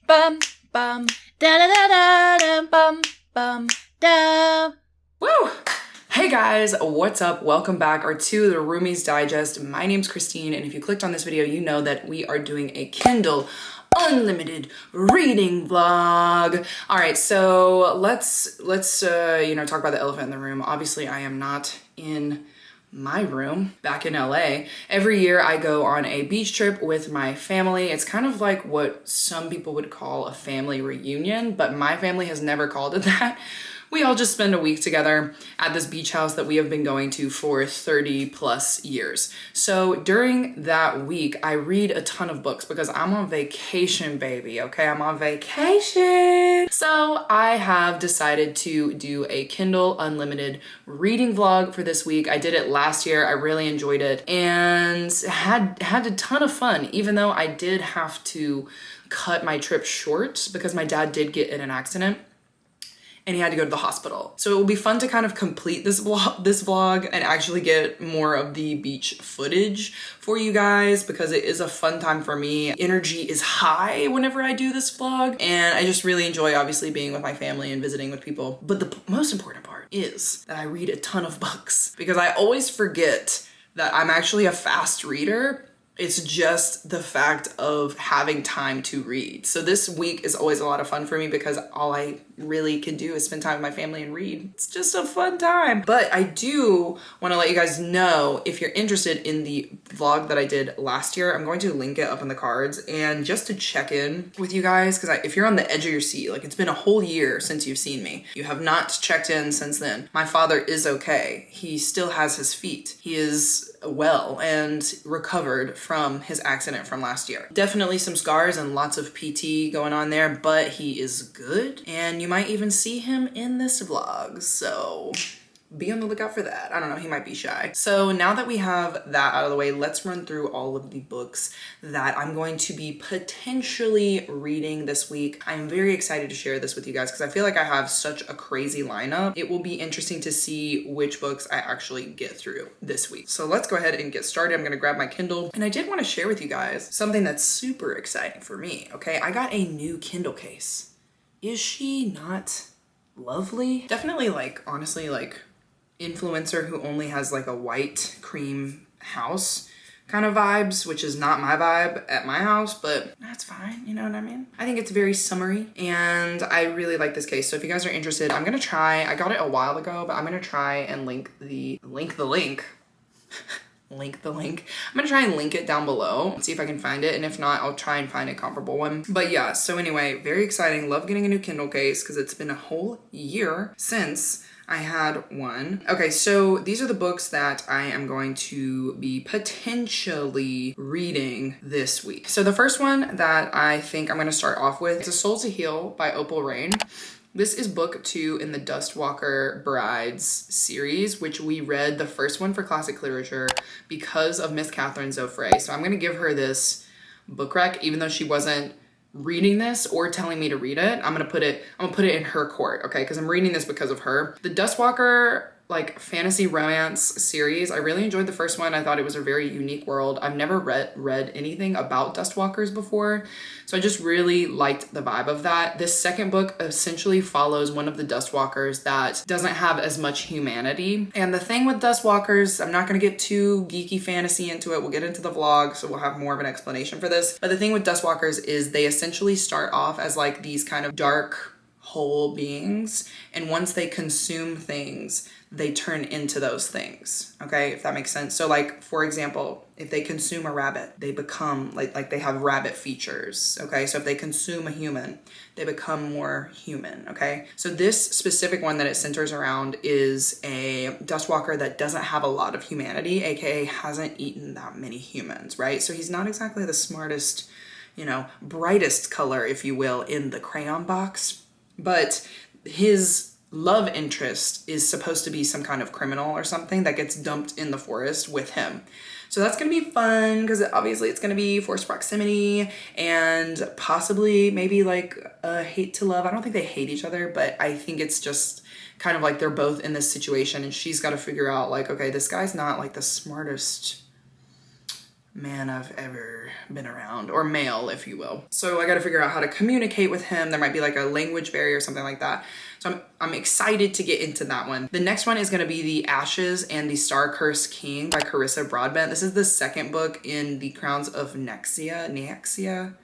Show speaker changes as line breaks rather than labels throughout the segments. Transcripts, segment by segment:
Bum, bum, da da da da da, bum, bum, da. Woo! Hey guys, what's up? Welcome back to the Roomies Digest. My name's Christine, and if you clicked on this video, you know that we are doing a Kindle unlimited reading vlog. All right, so let's talk about the elephant in the room. Obviously, I am not in my room back in LA. Every year I go on a beach trip with my family. It's kind of like what some people would call a family reunion, but my family has never called it that. We all just spend a week together at this beach house that we have been going to for 30 plus years. So during that week, I read a ton of books because I'm on vacation, baby, okay? I'm on vacation. So I have decided to do a Kindle Unlimited reading vlog for this week. I did it last year. I really enjoyed it and had a ton of fun, even though I did have to cut my trip short because my dad did get in an accident and he had to go to the hospital. So it will be fun to kind of complete this vlog and actually get more of the beach footage for you guys because it is a fun time for me. Energy is high whenever I do this vlog, and I just really enjoy obviously being with my family and visiting with people. But the most important part is that I read a ton of books because I always forget that I'm actually a fast reader. It's just the fact of having time to read. So this week is always a lot of fun for me because all I really can do is spend time with my family and read. It's just a fun time. But I do want to let you guys know, if you're interested in the vlog that I did last year, I'm going to link it up in the cards. And just to check in with you guys, because if you're on the edge of your seat, like it's been a whole year since you've seen me, you have not checked in since then. My father is okay. He still has his feet. He is well and recovered from his accident from last year. Definitely some scars and lots of PT going on there, but he is good. And you might even see him in this vlog. So be on the lookout for that. I don't know, he might be shy. So now that we have that out of the way, let's run through all of the books that I'm going to be potentially reading this week. I'm very excited to share this with you guys because I feel like I have such a crazy lineup. It will be interesting to see which books I actually get through this week. So let's go ahead and get started. I'm gonna grab my Kindle, and I did want to share with you guys something that's super exciting for me, okay? I got a new Kindle case. Is she not lovely? Definitely, like, honestly, like, influencer who only has like a white cream house kind of vibes, which is not my vibe at my house, but that's fine, you know what I mean? I think it's very summery and I really like this case. So if you guys are interested, I'm gonna try, I got it a while ago, but I'm gonna try and link the link. I'm gonna try and link it down below and see if I can find it, and if not, I'll try and find a comparable one. But yeah, so anyway, very exciting. Love getting a new Kindle case because it's been a whole year since I had one. Okay, so these are the books that I am going to be potentially reading this week. So the first one that I think I'm gonna start off with is A Soul to Heal by Opal Rain. This is book 2 in the Dustwalker Brides series, which we read the first one for classic literature because of Miss Catherine Zofre. So I'm gonna give her this book rec, even though she wasn't reading this or telling me to read it. I'm gonna put it in her court, okay? Because I'm reading this because of her. The Dustwalker like fantasy romance series, I really enjoyed the first one. I thought it was a very unique world. I've never read anything about Dustwalkers before, so I just really liked the vibe of that. This second book essentially follows one of the Dustwalkers that doesn't have as much humanity. And the thing with Dustwalkers, I'm not gonna get too geeky fantasy into it. We'll get into the vlog, so we'll have more of an explanation for this. But the thing with Dustwalkers is they essentially start off as like these kind of dark whole beings, and once they consume things, they turn into those things, okay, if that makes sense. So like, for example, if they consume a rabbit, they become like they have rabbit features, okay? So if they consume a human, they become more human, okay? So this specific one that it centers around is a Dustwalker that doesn't have a lot of humanity, aka hasn't eaten that many humans, right? So he's not exactly the smartest, you know, brightest color, if you will, in the crayon box, but his love interest is supposed to be some kind of criminal or something that gets dumped in the forest with him. So that's gonna be fun because obviously it's gonna be forced proximity and possibly maybe like a hate to love. I don't think they hate each other, but I think it's just kind of like they're both in this situation and she's got to figure out like, okay, this guy's not like the smartest man I've ever been around, or male, if you will. So I got to figure out how to communicate with him. There might be like a language barrier or something like that. So I'm excited to get into that one. The next one is going to be The Ashes and the Star-Cursed King by Carissa Broadbent. This is the second book in the Crowns of Nexia.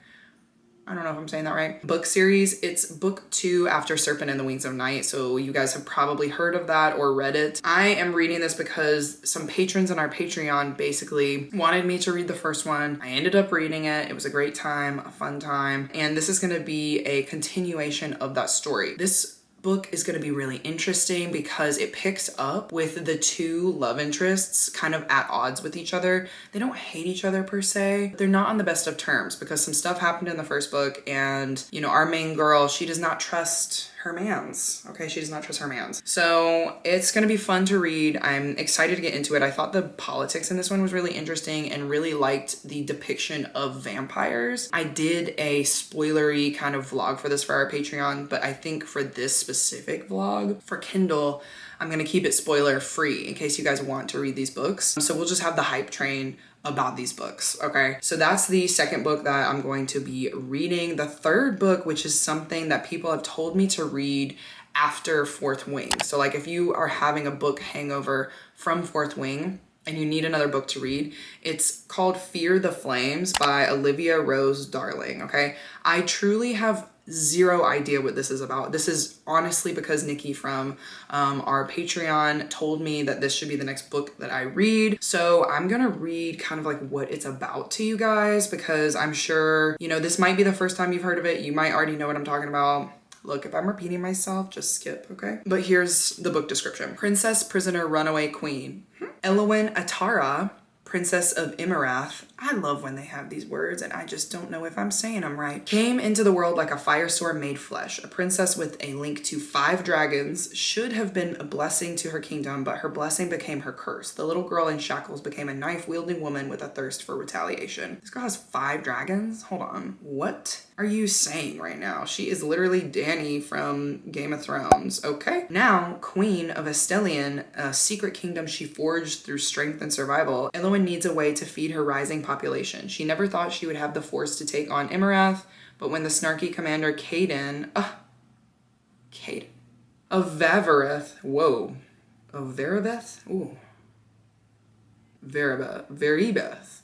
I don't know if I'm saying that right. Book series. It's book 2 after Serpent and the Wings of Night. So you guys have probably heard of that or read it. I am reading this because some patrons on our Patreon basically wanted me to read the first one. I ended up reading it. It was a great time, a fun time. And this is going to be a continuation of that story. This book is going to be really interesting because it picks up with the two love interests kind of at odds with each other. They don't hate each other per se. They're not on the best of terms because some stuff happened in the first book, and you know, our main girl, she does not trust her mans. Okay, she does not trust her mans. So it's gonna be fun to read. I'm excited to get into it. I thought the politics in this one was really interesting and really liked the depiction of vampires. I did a spoilery kind of vlog for this for our Patreon, but I think for this specific vlog for Kindle, I'm gonna keep it spoiler free in case you guys want to read these books. So we'll just have the hype train about these books, okay? So that's the second book that I'm going to be reading. The third book, which is something that people have told me to read after Fourth Wing. So like if you are having a book hangover from Fourth Wing and you need another book to read, it's called Fear the Flames by Olivia Rose Darling, okay? I truly have zero idea what this is about. This is honestly because Nikki from our Patreon told me that this should be the next book that I read. So I'm gonna read kind of like what it's about to you guys, because I'm sure, you know, this might be the first time you've heard of it. You might already know what I'm talking about. Look, if I'm repeating myself, just skip, okay? But here's the book description. Princess, prisoner, runaway queen. Elowyn Atara, Princess of Imarath, I love when they have these words and I just don't know if I'm saying them right, came into the world like a firestorm made flesh. A princess with a link to 5 dragons should have been a blessing to her kingdom, but her blessing became her curse. The little girl in shackles became a knife-wielding woman with a thirst for retaliation. This girl has 5 dragons? Hold on. What are you saying right now? She is literally Dany from Game of Thrones. Okay. Now, queen of Estelian, a secret kingdom she forged through strength and survival, Elowyn needs a way to feed her rising population. She never thought she would have the force to take on Imarath, but when the snarky commander Caden of Vavareth, whoa, of Veribeth? Ooh. Veribeth.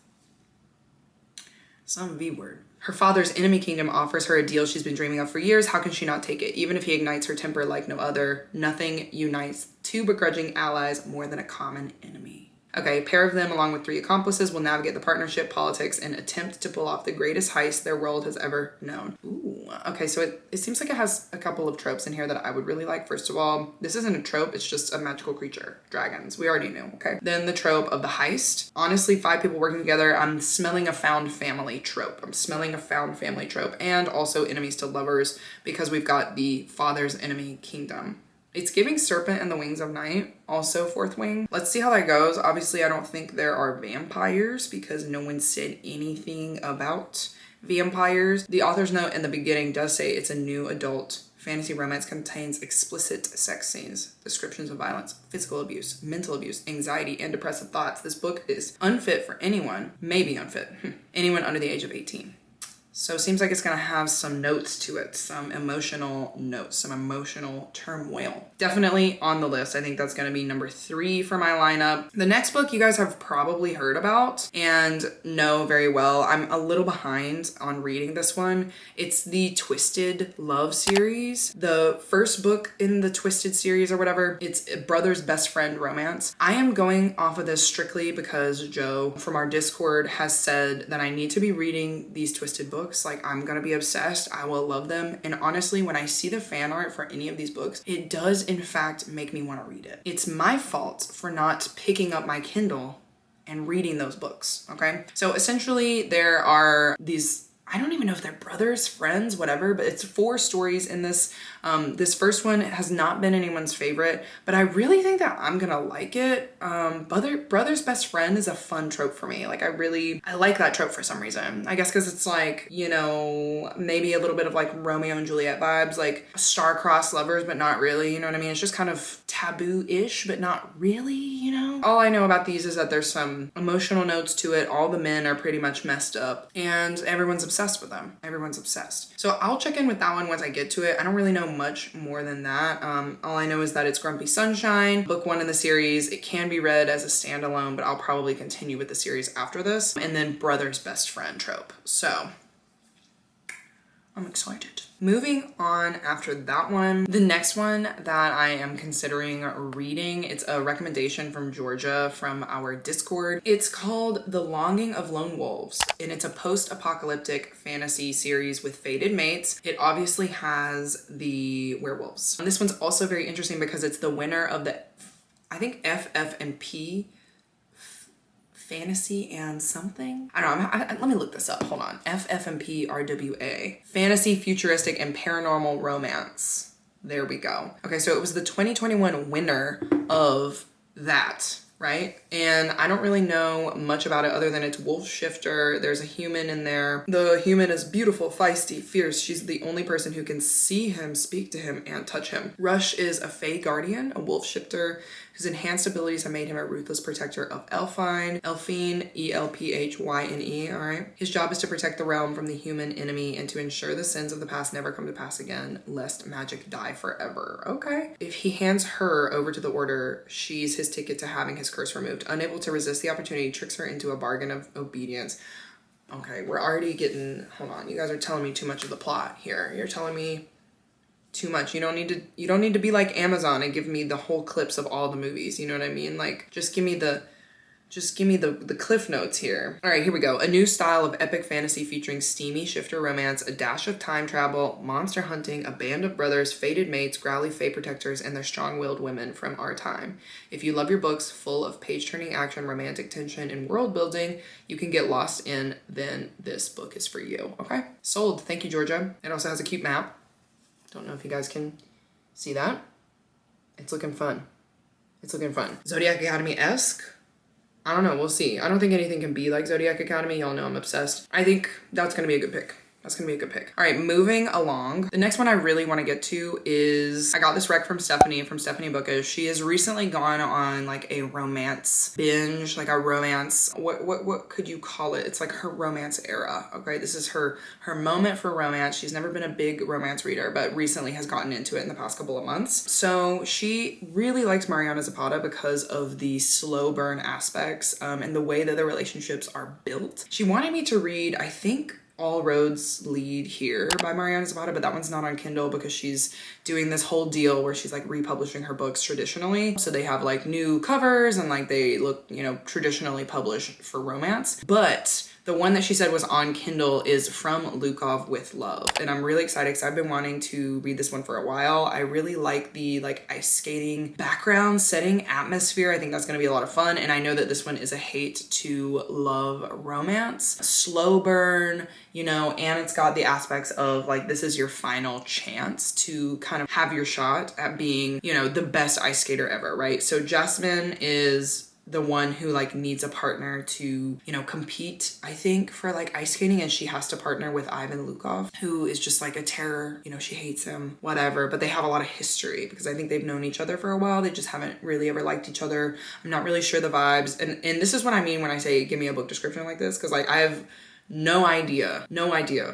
Some V word. Her father's enemy kingdom offers her a deal she's been dreaming of for years. How can she not take it? Even if he ignites her temper like no other, nothing unites 2 begrudging allies more than a common enemy. Okay, a pair of them, along with 3 accomplices, will navigate the partnership, politics, and attempt to pull off the greatest heist their world has ever known. Ooh, okay, so it seems like it has a couple of tropes in here that I would really like. First of all, this isn't a trope, it's just a magical creature. Dragons, we already knew, okay? Then the trope of the heist. Honestly, 5 people working together, I'm smelling a found family trope. And also enemies to lovers, because we've got the father's enemy kingdom. It's giving Serpent and the Wings of Night, also Fourth Wing. Let's see how that goes. Obviously, I don't think there are vampires because no one said anything about vampires. The author's note in the beginning does say it's a new adult fantasy romance, contains explicit sex scenes, descriptions of violence, physical abuse, mental abuse, anxiety, and depressive thoughts. This book is unfit for anyone, maybe unfit, anyone under the age of 18. So it seems like it's gonna have some notes to it, some emotional notes, some emotional turmoil. Definitely on the list. I think that's gonna be number 3 for my lineup. The next book you guys have probably heard about and know very well. I'm a little behind on reading this one. It's the Twisted Love series. The first book in the Twisted series or whatever, it's a brother's best friend romance. I am going off of this strictly because Joe from our Discord has said that I need to be reading these Twisted books. Like, I'm gonna be obsessed. I will love them. And honestly, when I see the fan art for any of these books, it does in fact make me want to read it. It's my fault for not picking up my Kindle and reading those books, okay? So essentially there are these, I don't even know if they're brothers, friends, whatever, but it's 4 stories in this. This first one has not been anyone's favorite, but I really think that I'm gonna like it. Brother's best friend is a fun trope for me. Like, I like that trope for some reason. I guess because it's like, you know, maybe a little bit of like Romeo and Juliet vibes, like star-crossed lovers, but not really, you know what I mean? It's just kind of taboo-ish, but not really, you know? All I know about these is that there's some emotional notes to it. All the men are pretty much messed up and everyone's obsessed with them. Everyone's obsessed. So I'll check in with that one once I get to it. I don't really know much more than that. All I know is that it's Grumpy Sunshine, book 1 in the series. It can be read as a standalone, but I'll probably continue with the series after this. And then brother's best friend trope. So I'm excited. Moving on after that one, the next one that I am considering reading, it's a recommendation from Georgia from our Discord. It's called The Longing of Lone Wolves, and it's a post-apocalyptic fantasy series with fated mates. It obviously has the werewolves. And this one's also very interesting because it's the winner of the, I think, FF&P fantasy and something. I don't know. Let me look this up. Hold on. FF&P RWA. Fantasy, futuristic, and paranormal romance. There we go. Okay, so it was the 2021 winner of that, right? And I don't really know much about it other than it's wolf shifter. There's a human in there. The human is beautiful, feisty, fierce. She's the only person who can see him, speak to him, and touch him. Rush is a Fey guardian, a wolf shifter, whose enhanced abilities have made him a ruthless protector of Elfine, ELPHYNE, all right? His job is to protect the realm from the human enemy and to ensure the sins of the past never come to pass again, lest magic die forever. Okay. If he hands her over to the Order, she's his ticket to having his curse removed. Unable to resist the opportunity, tricks her into a bargain of obedience. Okay, we're already getting, hold on, you guys are telling me too much of the plot here. You're telling me too much. You don't need to be like Amazon and give me the whole clips of all the movies. You know what I mean? Like, just give me the cliff notes here. All right, here we go. A new style of epic fantasy featuring steamy shifter romance, a dash of time travel, monster hunting, a band of brothers, fated mates, growly fae protectors, and their strong-willed women from our time. If you love your books full of page-turning action, romantic tension, and world building you can get lost in, then this book is for you. Okay? Sold. Thank you, Georgia. It also has a cute map. Don't know if you guys can see that. It's looking fun. It's looking fun. Zodiac Academy-esque? I don't know. We'll see. I don't think anything can be like Zodiac Academy. Y'all know I'm obsessed. I think that's going to be a good pick. That's gonna be a good pick. All right, moving along. The next one I really want to get to is, I got this rec from Stephanie Bookish. She has recently gone on like a romance binge, like a romance, what could you call it? It's like her romance era, okay? This is her moment for romance. She's never been a big romance reader, but recently has gotten into it in the past couple of months. So she really likes Mariana Zapata because of the slow burn aspects and the way that the relationships are built. She wanted me to read, I think, All Roads Lead Here by Mariana Zapata, but that one's not on Kindle because she's doing this whole deal where she's like republishing her books traditionally. So they have like new covers and like they look, you know, traditionally published for romance. But the one that she said was on Kindle is From Lukov with Love. And I'm really excited because I've been wanting to read this one for a while. I really like the like ice skating background setting atmosphere. I think that's gonna be a lot of fun. And I know that this one is a hate to love romance. Slow burn, you know, and it's got the aspects of like, this is your final chance to kind of have your shot at being, you know, the best ice skater ever, right? So Jasmine is the one who like needs a partner to, you know, compete, I think, for like ice skating, and she has to partner with Ivan Lukov, who is just like a terror. You know, she hates him, whatever, but they have a lot of history because I think they've known each other for a while. They just haven't really ever liked each other. I'm not really sure the vibes. And this is what I mean when I say give me a book description like this, because like I have no idea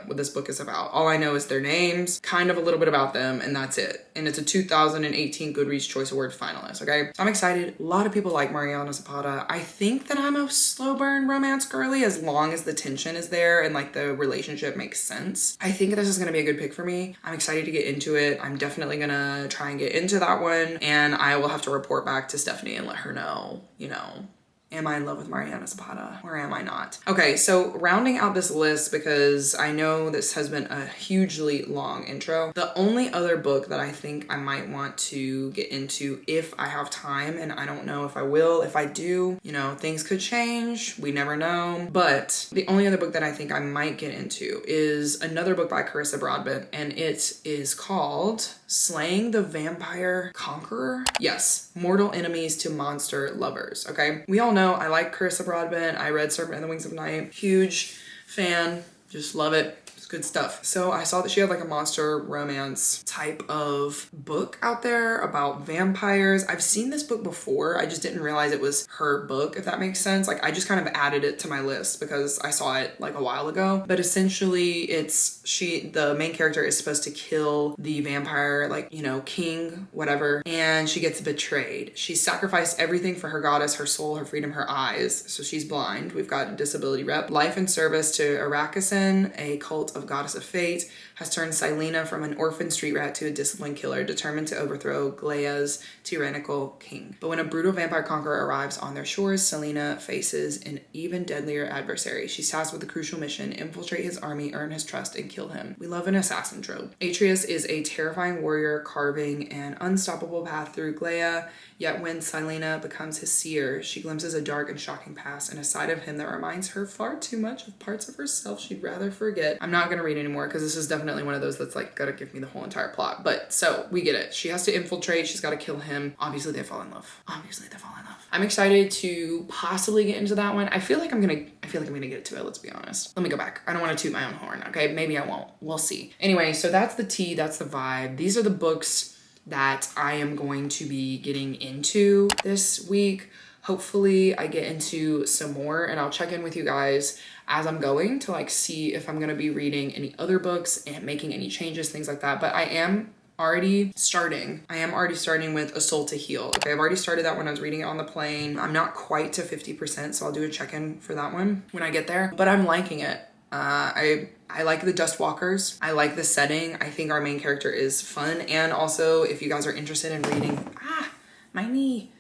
what this book is about. All I know is their names, kind of a little bit about them, and that's it. And it's a 2018 Goodreads Choice Award finalist, okay? So I'm excited. A lot of people like Mariana Zapata. I think that I'm a slow burn romance girly as long as the tension is there and like the relationship makes sense. I think this is gonna be a good pick for me. I'm excited to get into it. I'm definitely gonna try and get into that one, and I will have to report back to Stephanie and let her know, you know, am I in love with Mariana Zapata or am I not? Okay, so rounding out this list, because I know this has been a hugely long intro, the only other book that I think I might want to get into if I have time, and I don't know if I will, if I do, you know, things could change, we never know, but the only other book that I think I might get into is another book by Carissa Broadbent, and it is called Slaying the Vampire Conqueror? Yes, Mortal Enemies to Monster Lovers, okay? We all know I like Carissa Broadbent. I read Serpent and the Wings of Night. Huge fan. Just love it. Just good stuff. So I saw that she had like a monster romance type of book out there about vampires. I've seen this book before. I just didn't realize it was her book, if that makes sense. Like I just kind of added it to my list because I saw it like a while ago. But essentially the main character is supposed to kill the vampire, like, you know, king, whatever. And she gets betrayed. She sacrificed everything for her goddess, her soul, her freedom, her eyes. So she's blind. We've got a disability rep. Life and service to Arrakistan, a cult of goddess of fate, has turned Selena from an orphan street rat to a disciplined killer determined to overthrow Lea's tyrannical king. But when a brutal vampire conqueror arrives on their shores, Selena faces an even deadlier adversary. She's tasked with the crucial mission: infiltrate his army, earn his trust, and kill him. We love an assassin trope. Atreus is a terrifying warrior carving an unstoppable path through Lea, yet when Selena becomes his seer, she glimpses a dark and shocking past and a side of him that reminds her far too much of parts of herself she'd rather forget. I'm not gonna read anymore because this is definitely one of those that's like gotta give me the whole entire plot. But so we get it. She has to infiltrate. She's got to kill him. Obviously they fall in love. I'm excited to possibly get into that one. I feel like I'm gonna get to it. Let's be honest. Let me go back. I don't want to toot my own horn. Okay, maybe I won't. We'll see. Anyway, so that's the tea. That's the vibe. These are the books that I am going to be getting into this week. Hopefully I get into some more, and I'll check in with you guys as I'm going to like see if I'm going to be reading any other books and making any changes, things like that. But I am already starting with A Soul to Heal. Okay, I've already started that when I was reading it on the plane. I'm not quite to 50%, so I'll do a check-in for that one when I get there, but I'm liking it. I like the Dustwalkers. I like the setting. I think our main character is fun. And also, if you guys are interested in reading, my knee.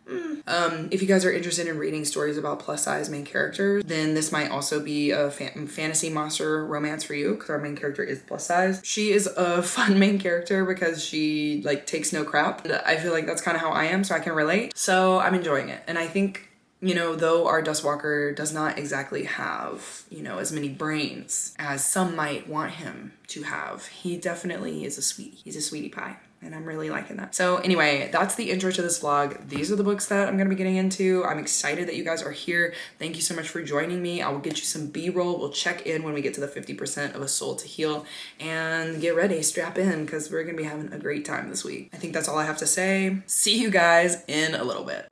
If you guys are interested in reading stories about plus size main characters, then this might also be a fantasy monster romance for you because our main character is plus size. She is a fun main character because she like takes no crap. And I feel like that's kind of how I am, so I can relate. So I'm enjoying it. And I think, you know, though our Dustwalker does not exactly have, you know, as many brains as some might want him to have, he definitely is a sweetie. He's a sweetie pie. And I'm really liking that. So anyway, that's the intro to this vlog. These are the books that I'm gonna be getting into. I'm excited that you guys are here. Thank you so much for joining me. I will get you some B-roll. We'll check in when we get to the 50% of A Soul to Heal, and get ready, strap in, because we're gonna be having a great time this week. I think that's all I have to say. See you guys in a little bit.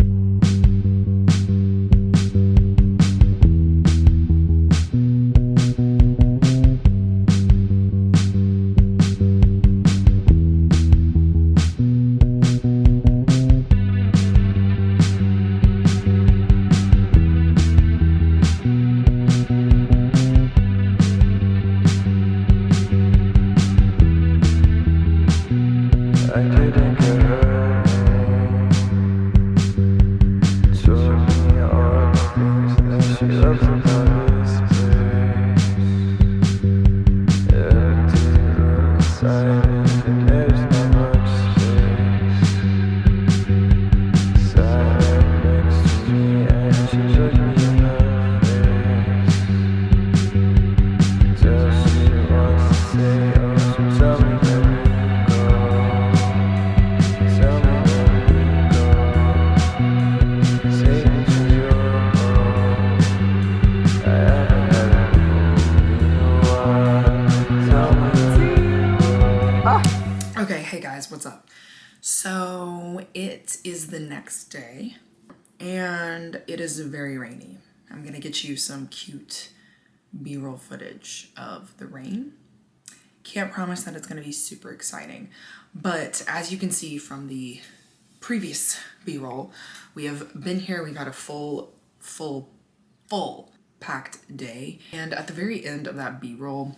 What's up? So it is the next day and it is very rainy. I'm gonna get you some cute B-roll footage of the rain. Can't promise that it's gonna be super exciting, but as you can see from the previous B-roll, we have been here. We've had a full packed day, and at the very end of that B-roll,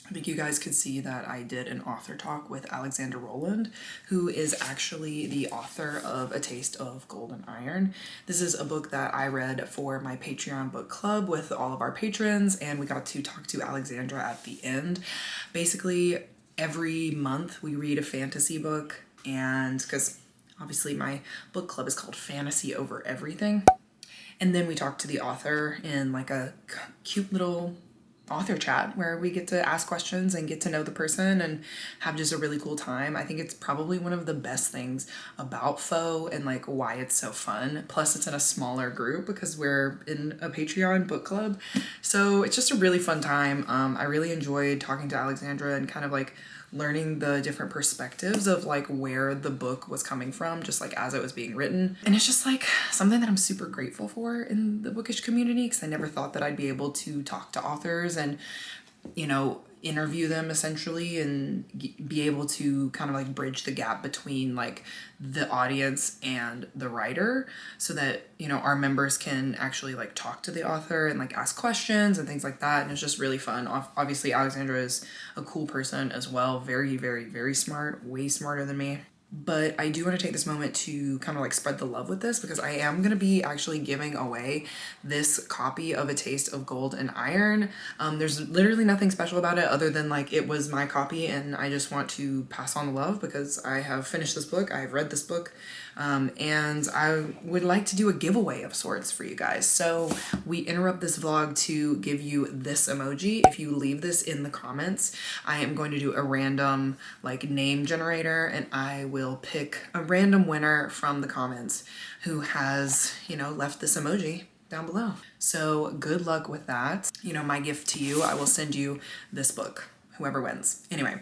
I think you guys could see that I did an author talk with Alexander Rowland, who is actually the author of A Taste of Gold and Iron. This is a book that I read for my Patreon book club with all of our patrons, and we got to talk to Alexandra at the end. Basically, every month we read a fantasy book, and because obviously my book club is called Fantasy Over Everything, and then we talk to the author in like a cute little author chat where we get to ask questions and get to know the person and have just a really cool time. I think it's probably one of the best things about Faux and like why it's so fun. Plus it's in a smaller group because we're in a Patreon book club. So it's just a really fun time. I really enjoyed talking to Alexandra and kind of like learning the different perspectives of like where the book was coming from, just like as it was being written. And it's just like something that I'm super grateful for in the bookish community, because I never thought that I'd be able to talk to authors and, you know, interview them essentially and be able to kind of like bridge the gap between like the audience and the writer, so that, you know, our members can actually like talk to the author and like ask questions and things like that. And it's just really fun. Obviously Alexandra is a cool person as well, very, very, very smart, way smarter than me. But I do want to take this moment to kind of like spread the love with this, because I am going to be actually giving away this copy of A Taste of Gold and Iron. There's literally nothing special about it other than like it was my copy, and I just want to pass on the love because I have finished this book, I have read this book, and I would like to do a giveaway of sorts for you guys. So we interrupt this vlog to give you this emoji. If you leave this in the comments, I am going to do a random like name generator, and I will pick a random winner from the comments who has, you know, left this emoji down below. So good luck with that. You know, my gift to you, I will send you this book, whoever wins. Anyway,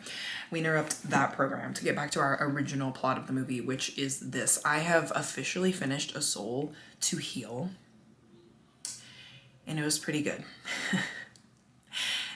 we interrupt that program to get back to our original plot of the movie, which is this. I have officially finished A Soul to Heal, and it was pretty good.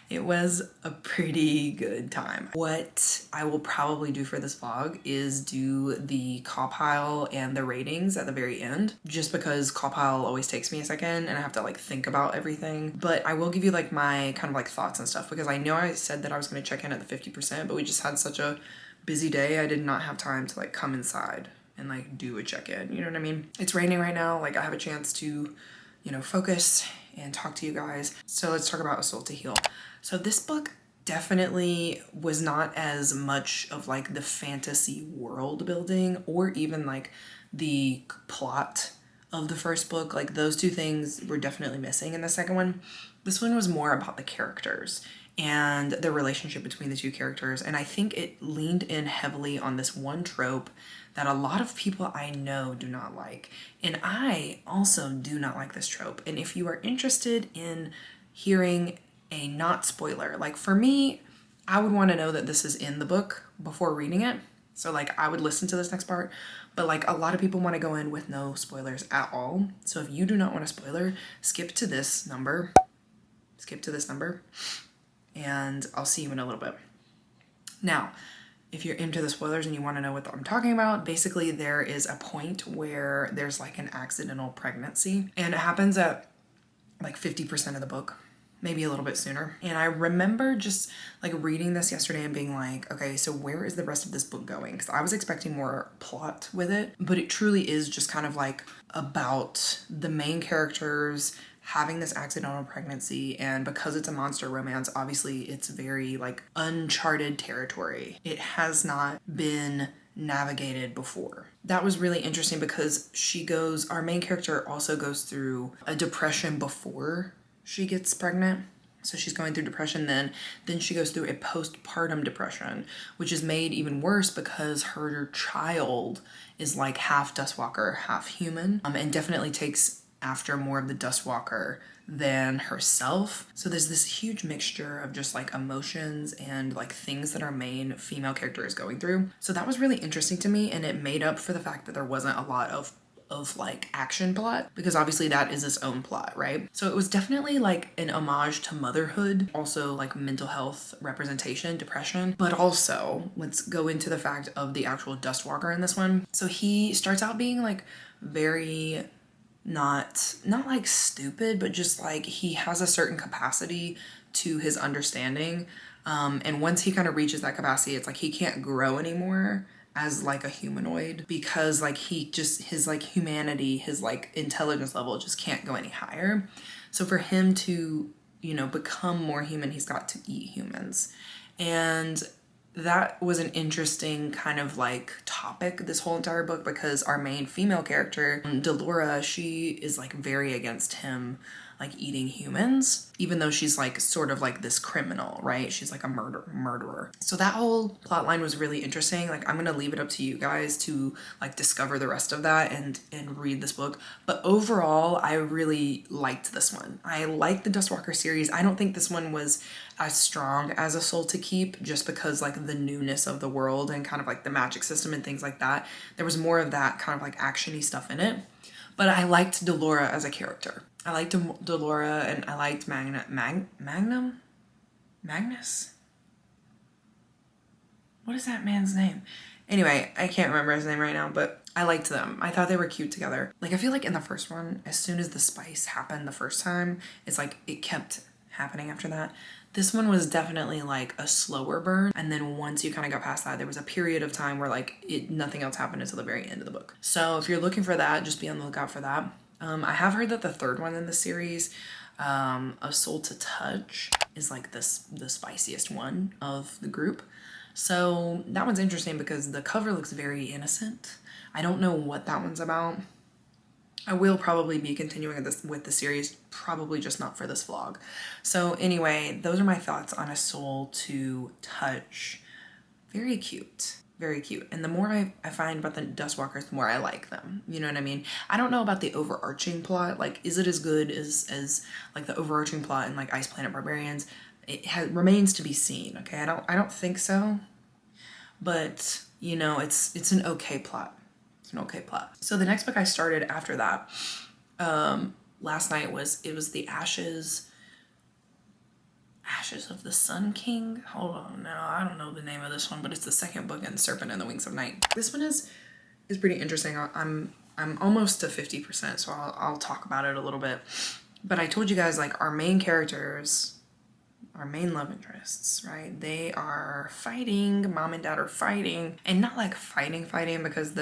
It was a pretty good time. What I will probably do for this vlog is do the call pile and the ratings at the very end, just because call pile always takes me a second and I have to like think about everything. But I will give you like my kind of like thoughts and stuff, because I know I said that I was going to check in at the 50%, but we just had such a busy day. I did not have time to like come inside and like do a check-in. You know what I mean? It's raining right now. Like I have a chance to, you know, focus and talk to you guys. So let's talk about A Soul to Heal. So this book definitely was not as much of like the fantasy world building or even like the plot of the first book. Like those two things were definitely missing in the second one. This one was more about the characters and the relationship between the two characters. And I think it leaned in heavily on this one trope that a lot of people I know do not like. And I also do not like this trope. And if you are interested in hearing a not spoiler, like for me, I would want to know that this is in the book before reading it. So like I would listen to this next part, but like a lot of people want to go in with no spoilers at all. So if you do not want a spoiler, skip to this number, and I'll see you in a little bit. Now, if you're into the spoilers and you want to know what I'm talking about, basically there is a point where there's like an accidental pregnancy, and it happens at like 50% of the book, maybe a little bit sooner. And I remember just like reading this yesterday and being like, okay, so where is the rest of this book going? Because I was expecting more plot with it, but it truly is just kind of like about the main characters having this accidental pregnancy. And because it's a monster romance, obviously it's very like uncharted territory. It has not been navigated before. That was really interesting because our main character also goes through a depression before she gets pregnant. So she's going through depression then she goes through a postpartum depression, which is made even worse because her child is like half Dustwalker, half human, and definitely takes after more of the Dustwalker than herself. So there's this huge mixture of just like emotions and like things that our main female character is going through. So that was really interesting to me, and it made up for the fact that there wasn't a lot of like action plot, because obviously that is its own plot, right? So it was definitely like an homage to motherhood, also like mental health representation, depression, but also let's go into the fact of the actual Dustwalker in this one. So he starts out being like very not like stupid, but just like he has a certain capacity to his understanding, and once he kind of reaches that capacity, it's like he can't grow anymore as like a humanoid, because like his like humanity, his like intelligence level just can't go any higher. So for him to, you know, become more human, he's got to eat humans. And that was an interesting kind of like topic this whole entire book, because our main female character, Delora, she is like very against him like eating humans, even though she's like sort of like this criminal, right? She's like a murderer. So that whole plot line was really interesting. Like I'm gonna leave it up to you guys to like discover the rest of that and read this book. But overall, I really liked this one. I liked the Dustwalker series. I don't think this one was as strong as A Soul to Keep, just because like the newness of the world and kind of like the magic system and things like that. There was more of that kind of like actiony stuff in it. But I liked Delora as a character. I liked Delora, and I liked Magnus? What is that man's name? Anyway, I can't remember his name right now, but I liked them. I thought they were cute together. Like I feel like in the first one, as soon as the spice happened the first time, it's like it kept happening after that. This one was definitely like a slower burn, and then once you kind of got past that, there was a period of time where like nothing else happened until the very end of the book. So if you're looking for that, just be on the lookout for that. I have heard that the third one in the series, A Soul to Touch, is like the spiciest one of the group. So that one's interesting because the cover looks very innocent. I don't know what that one's about. I will probably be continuing this with the series, probably just not for this vlog. So anyway, those are my thoughts on A Soul to Touch. Very cute. Very cute. And the more I find about the Dustwalkers, the more I like them. You know what I mean? I don't know about the overarching plot. Like, is it as good as like the overarching plot in like Ice Planet Barbarians? It remains to be seen. Okay, I don't think so. But you know, it's an okay plot. It's an okay plot. So the next book I started after that, last night was the Ashes of the Sun King. Hold on, now I don't know the name of this one, but it's the second book in Serpent and the Wings of Night. This one is pretty interesting. I'm almost to 50%, so I'll talk about it a little bit. But I told you guys, like, our main characters, our main love interests, right? They are fighting. Mom and dad are fighting, and not like fighting because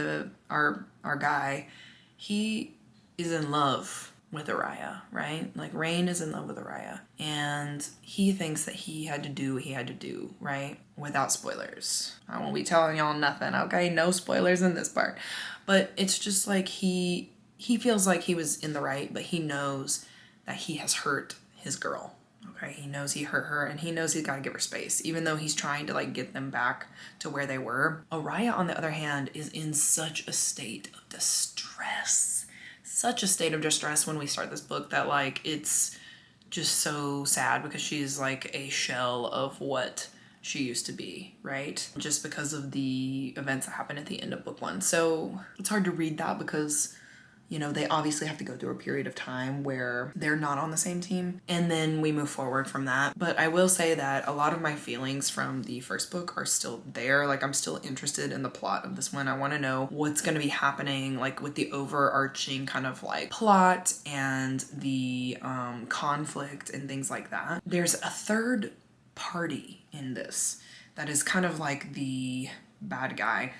our guy, he is in love with Araya, right? Like Rain is in love with Araya, and he thinks that he had to do what he had to do, right? Without spoilers. I won't be telling y'all nothing, okay? No spoilers in this part. But it's just like he feels like he was in the right, but he knows that he has hurt his girl. Okay, he knows he hurt her, and he knows he's got to give her space, even though he's trying to like get them back to where they were. Araya, on the other hand, is in such a state of distress. Such a state of distress when we start this book that like it's just so sad, because she's like a shell of what she used to be, right? Just because of the events that happened at the end of book one. So it's hard to read that because, you know, they obviously have to go through a period of time where they're not on the same team, and then we move forward from that. But I will say that a lot of my feelings from the first book are still there. Like, I'm still interested in the plot of this one. I want to know what's going to be happening, like with the overarching kind of like plot and the conflict and things like that. There's a third party in this that is kind of like the bad guy,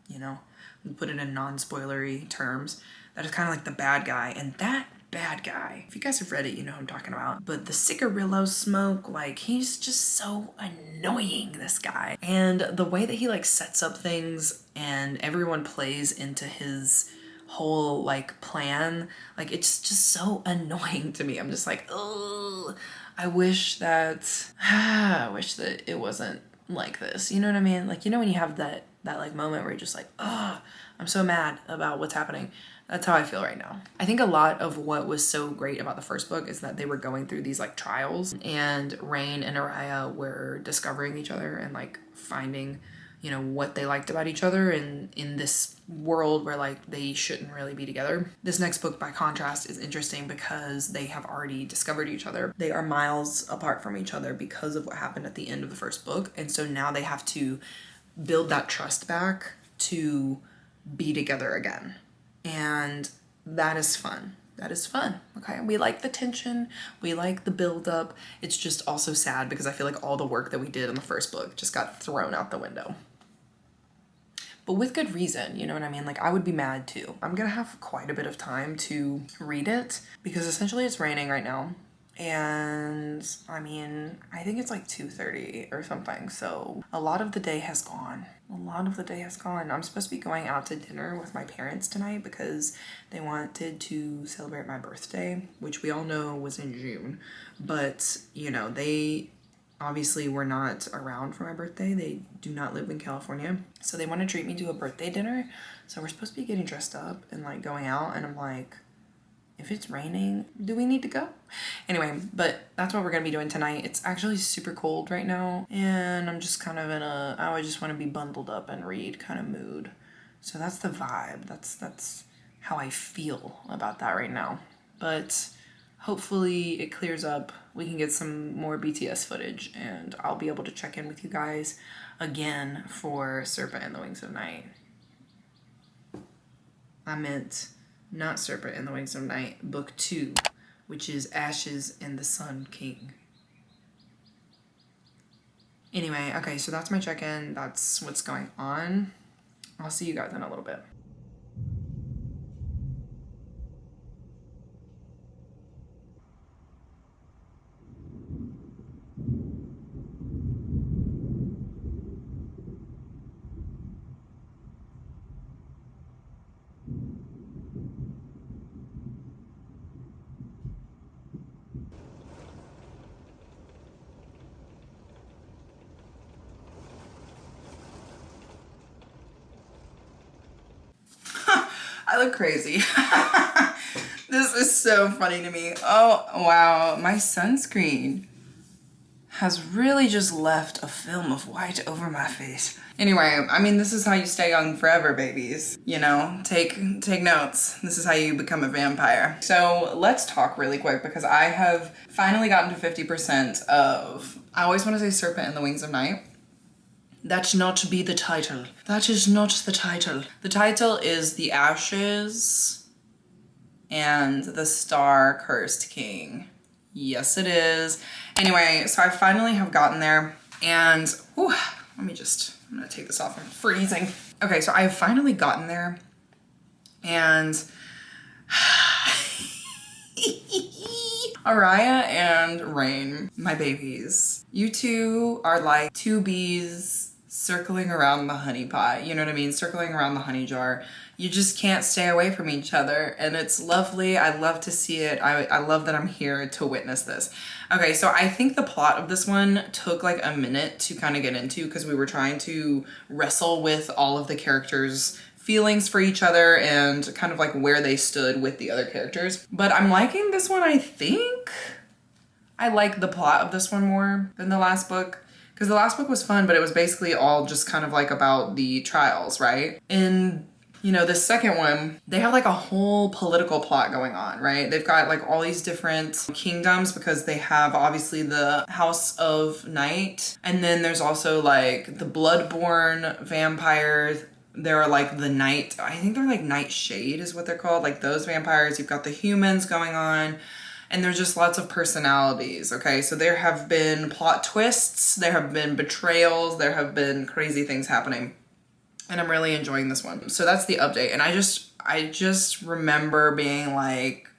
you know, we put it in non-spoilery terms. That is kind of like the bad guy, and that bad guy, if you guys have read it, you know who I'm talking about. But the cigarillo smoke, like, he's just so annoying, this guy. And the way that he like sets up things and everyone plays into his whole like plan, like, it's just so annoying to me. I'm just like, oh, I wish that it wasn't like this. You know what I mean? Like, you know when you have that like moment where you're just like, oh, I'm so mad about what's happening. That's how I feel right now. I think a lot of what was so great about the first book is that they were going through these like trials, and Rain and Araya were discovering each other and like finding, you know, what they liked about each other, and in this world where like they shouldn't really be together. This next book, by contrast, is interesting because they have already discovered each other. They are miles apart from each other because of what happened at the end of the first book, and so now they have to build that trust back to be together again. And that is fun. That is fun. Okay. We like the tension. We like the build up. It's just also sad because I feel like all the work that we did in the first book just got thrown out the window. But with good reason, you know what I mean? Like, I would be mad too. I'm gonna have quite a bit of time to read it because essentially it's raining right now. And I mean, I think it's like 2:30 or something. So a lot of the day has gone. A lot of the day has gone. I'm supposed to be going out to dinner with my parents tonight because they wanted to celebrate my birthday, which we all know was in June. But, you know, they obviously were not around for my birthday. They do not live in California. So they want to treat me to a birthday dinner. So we're supposed to be getting dressed up and like going out. And I'm like, if it's raining, do we need to go? Anyway, but that's what we're gonna be doing tonight. It's actually super cold right now, and I'm just kind of in a, I just want to be bundled up and read kind of mood. So that's the vibe. That's how I feel about that right now. But hopefully it clears up. We can get some more BTS footage, and I'll be able to check in with you guys again for Serpent and the Wings of Night. I meant not Serpent and the Wings of Night, book 2, which is Ashes and the Sun King. Anyway, okay, so that's my check-in. That's what's going on. I'll see you guys in a little bit. I look crazy. This is so funny to me. Oh, wow. My sunscreen has really just left a film of white over my face. Anyway, I mean, this is how you stay young forever, babies. You know, take notes. This is how you become a vampire. So let's talk really quick because I have finally gotten to 50% of, I always want to say Serpent and the Wings of Night. That should not be the title. That is not the title. The title is The Ashes and the Star-Cursed King. Yes, it is. Anyway, so I finally have gotten there, and whew, I'm gonna take this off. I'm freezing. Okay, so I have finally gotten there, and Araya and Rain, my babies, you two are like two bees circling around the honey pot, you know what I mean? Circling around the honey jar. You just can't stay away from each other, and it's lovely. I love to see it. I love that I'm here to witness this. Okay, so I think the plot of this one took like a minute to kind of get into because we were trying to wrestle with all of the characters' feelings for each other and kind of like where they stood with the other characters. But I'm liking this one. I think I like the plot of this one more than the last book. Because the last book was fun, but it was basically all just kind of like about the trials, right? And, you know, the second one, they have like a whole political plot going on, right? They've got like all these different kingdoms because they have obviously the House of Night. And then there's also like the Bloodborne vampires. There are like the night, I think they're like Nightshade is what they're called. Like those vampires. You've got the humans going on. And there's just lots of personalities, okay? So there have been plot twists, there have been betrayals, there have been crazy things happening. And I'm really enjoying this one. So that's the update. And I just remember being like,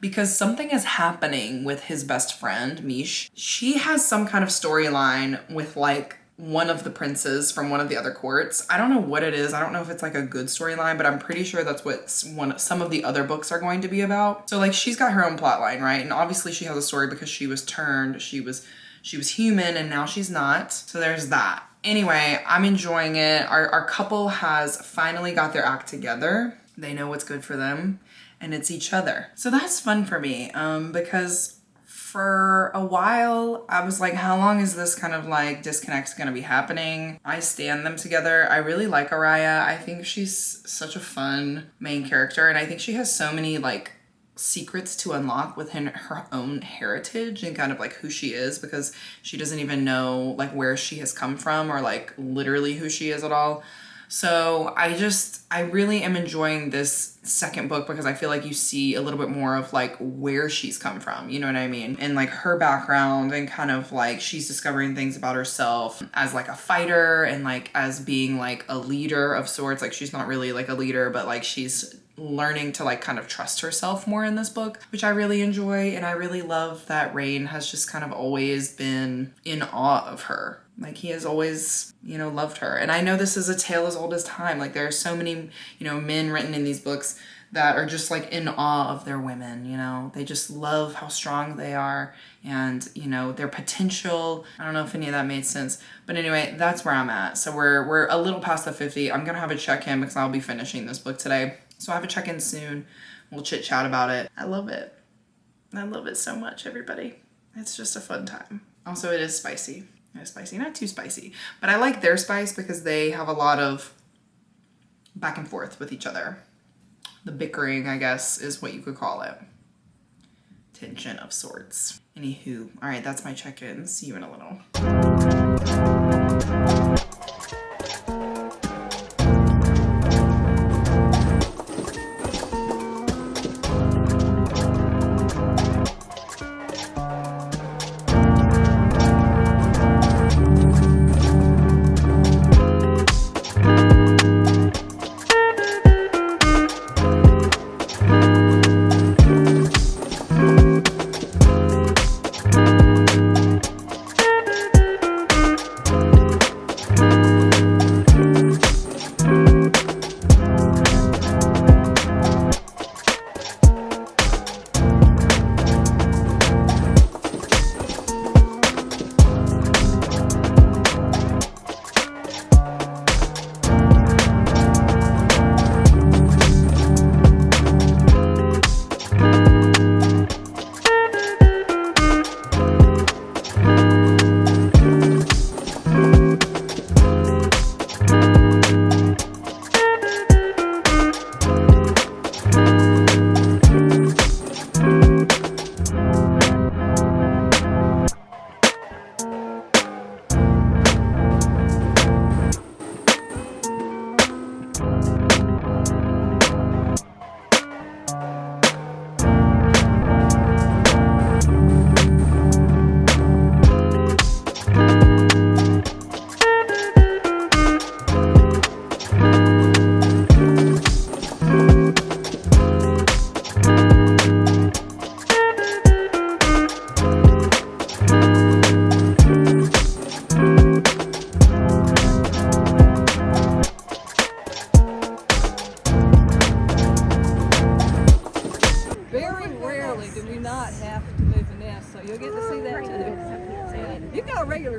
because something is happening with his best friend, Mish. She has some kind of storyline with like one of the princes from one of the other courts. I don't know what it is. I don't know if it's like a good storyline, but I'm pretty sure that's what some of the other books are going to be about. So like she's got her own plot line, right? And obviously she has a story because she was turned, she was human and now she's not. So there's that. Anyway, I'm enjoying it. Our couple has finally got their act together. They know what's good for them and it's each other. So that's fun for me because for a while, I was like, how long is this kind of like disconnect gonna be happening? I stand them together. I really like Araya. I think she's such a fun main character. And I think she has so many like secrets to unlock within her own heritage and kind of like who she is because she doesn't even know like where she has come from or like literally who she is at all. So I really am enjoying this second book because I feel like you see a little bit more of like where she's come from, you know what I mean? And like her background and kind of like she's discovering things about herself as like a fighter and like as being like a leader of sorts. Like she's not really like a leader, but like she's learning to like kind of trust herself more in this book, which I really enjoy. And I really love that Rain has just kind of always been in awe of her. Like he has always, you know, loved her. And I know this is a tale as old as time. Like there are so many, you know, men written in these books that are just like in awe of their women, you know, they just love how strong they are and, you know, their potential. I don't know if any of that made sense, but anyway, that's where I'm at. So we're a little past the 50. I'm gonna have a check-in because I'll be finishing this book today. So I have a check-in soon. We'll chit chat about it. I love it. I love it so much, everybody. It's just a fun time. Also, it is spicy. It's spicy, not too spicy, but I like their spice because they have a lot of back and forth with each other. The bickering, I guess, is what you could call it. Tension of sorts. Anywho, all right, that's my check-in. See you in a little.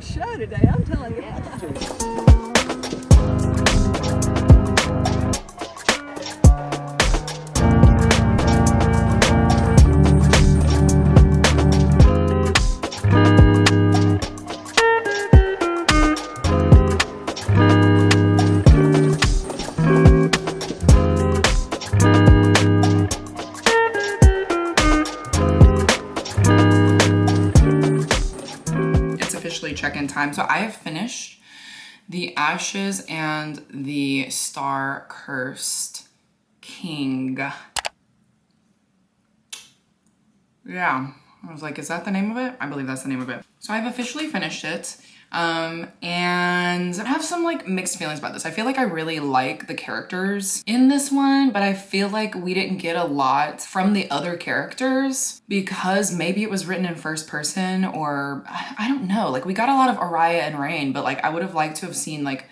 Show today, I'm telling you.
Check-in time. So I have finished The Ashes and the Star-Cursed King. Yeah, I was like, is that the name of it? I believe that's the name of it. So I've officially finished it. And I have some like mixed feelings about this. I feel like I really like the characters in this one, but I feel like we didn't get a lot from the other characters because maybe it was written in first person or I don't know. Like we got a lot of Araya and Rain, but like I would have liked to have seen like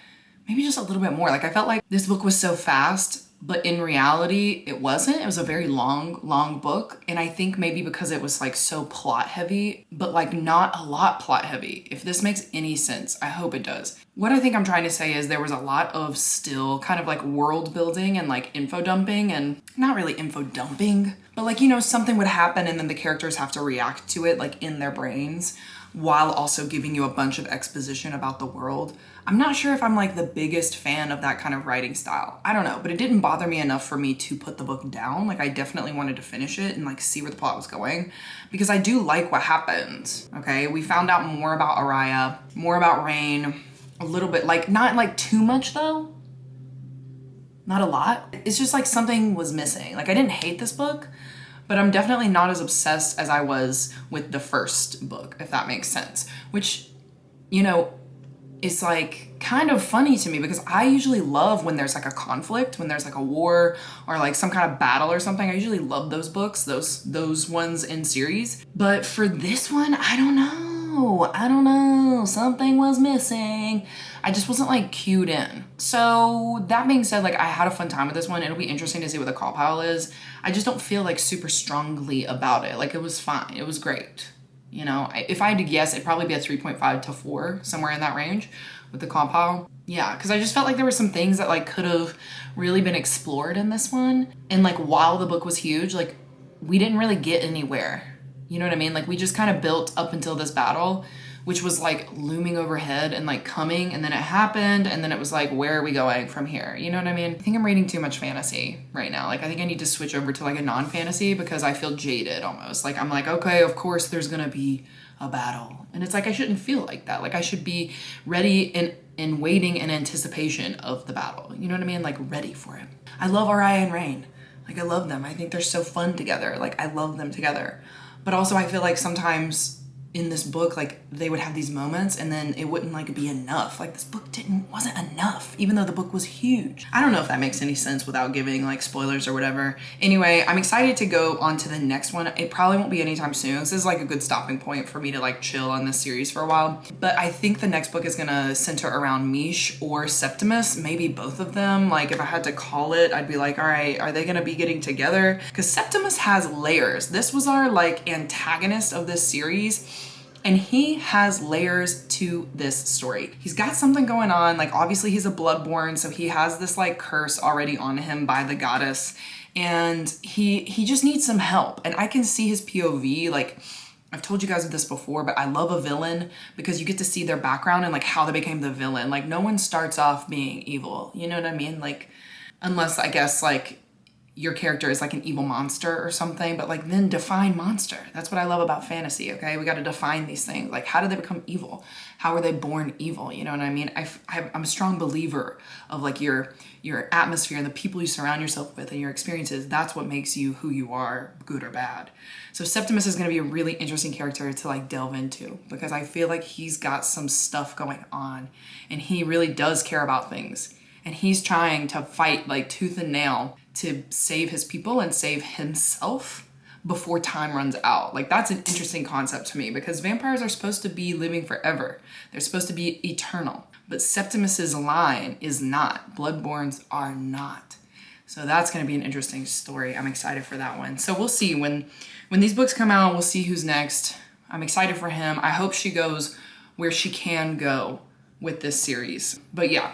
maybe just a little bit more. Like I felt like this book was so fast, but in reality, it wasn't. It was a very long book. And I think maybe because it was like so plot heavy, but like not a lot plot heavy. If this makes any sense, I hope it does. What I think I'm trying to say is there was a lot of still kind of like world building and like info dumping, and not really info dumping, but like, you know, something would happen and then the characters have to react to it like in their brains while also giving you a bunch of exposition about the world. I'm not sure if I'm like the biggest fan of that kind of writing style. I don't know, but it didn't bother me enough for me to put the book down. Like I definitely wanted to finish it and like see where the plot was going because I do like what happened. Okay, we found out more about Araya, more about Rain, a little bit, like not like too much though. Not a lot. It's just like something was missing. Like I didn't hate this book, but I'm definitely not as obsessed as I was with the first book, if that makes sense. Which, you know, is like kind of funny to me because I usually love when there's like a conflict, when there's like a war or like some kind of battle or something. I usually love those books, those ones in series. But for this one, I don't know. Something was missing. I just wasn't like cued in. So that being said, like I had a fun time with this one. It'll be interesting to see what the call pile is. I just don't feel like super strongly about it. Like it was fine. It was great. You know, if I had to guess, it'd probably be a 3.5 to 4, somewhere in that range with the comp pile. Yeah, because I just felt like there were some things that like could have really been explored in this one. And like while the book was huge, like we didn't really get anywhere. You know what I mean? Like we just kind of built up until this battle, which was like looming overhead and like coming, and then it happened, and then it was like, where are we going from here? You know what I mean? I think I'm reading too much fantasy right now. Like I think I need to switch over to like a non-fantasy because I feel jaded almost. Like I'm like, okay, of course there's gonna be a battle. And it's like, I shouldn't feel like that. Like I should be ready and waiting in anticipation of the battle. You know what I mean? Like ready for it. I love Araya and Rain. Like I love them. I think they're so fun together. Like I love them together. But also I feel like sometimes in this book, like they would have these moments and then it wouldn't like be enough. Like this book wasn't enough, even though the book was huge. I don't know if that makes any sense without giving like spoilers or whatever. Anyway, I'm excited to go on to the next one. It probably won't be anytime soon. This is like a good stopping point for me to like chill on this series for a while. But I think the next book is gonna center around Mish or Septimus, maybe both of them. Like if I had to call it, I'd be like, all right, are they gonna be getting together? Because Septimus has layers. This was our like antagonist of this series. And he has layers to this story. He's got something going on. Like obviously he's a bloodborn, so he has this like curse already on him by the goddess. And he just needs some help. And I can see his POV. Like I've told you guys this before, but I love a villain because you get to see their background and like how they became the villain. Like no one starts off being evil. You know what I mean? Like unless I guess like your character is like an evil monster or something, but like then define monster. That's what I love about fantasy, okay? We got to define these things. Like how did they become evil? How were they born evil? You know what I mean? I'm a strong believer of like your atmosphere and the people you surround yourself with and your experiences. That's what makes you who you are, good or bad. So Septimus is going to be a really interesting character to like delve into because I feel like he's got some stuff going on and he really does care about things. And he's trying to fight like tooth and nail to save his people and save himself before time runs out. Like that's an interesting concept to me because vampires are supposed to be living forever. They're supposed to be eternal. But Septimus's line is not. Bloodborns are not. So that's going to be an interesting story. I'm excited for that one. So we'll see when these books come out, we'll see who's next. I'm excited for him. I hope she goes where she can go with this series. But yeah,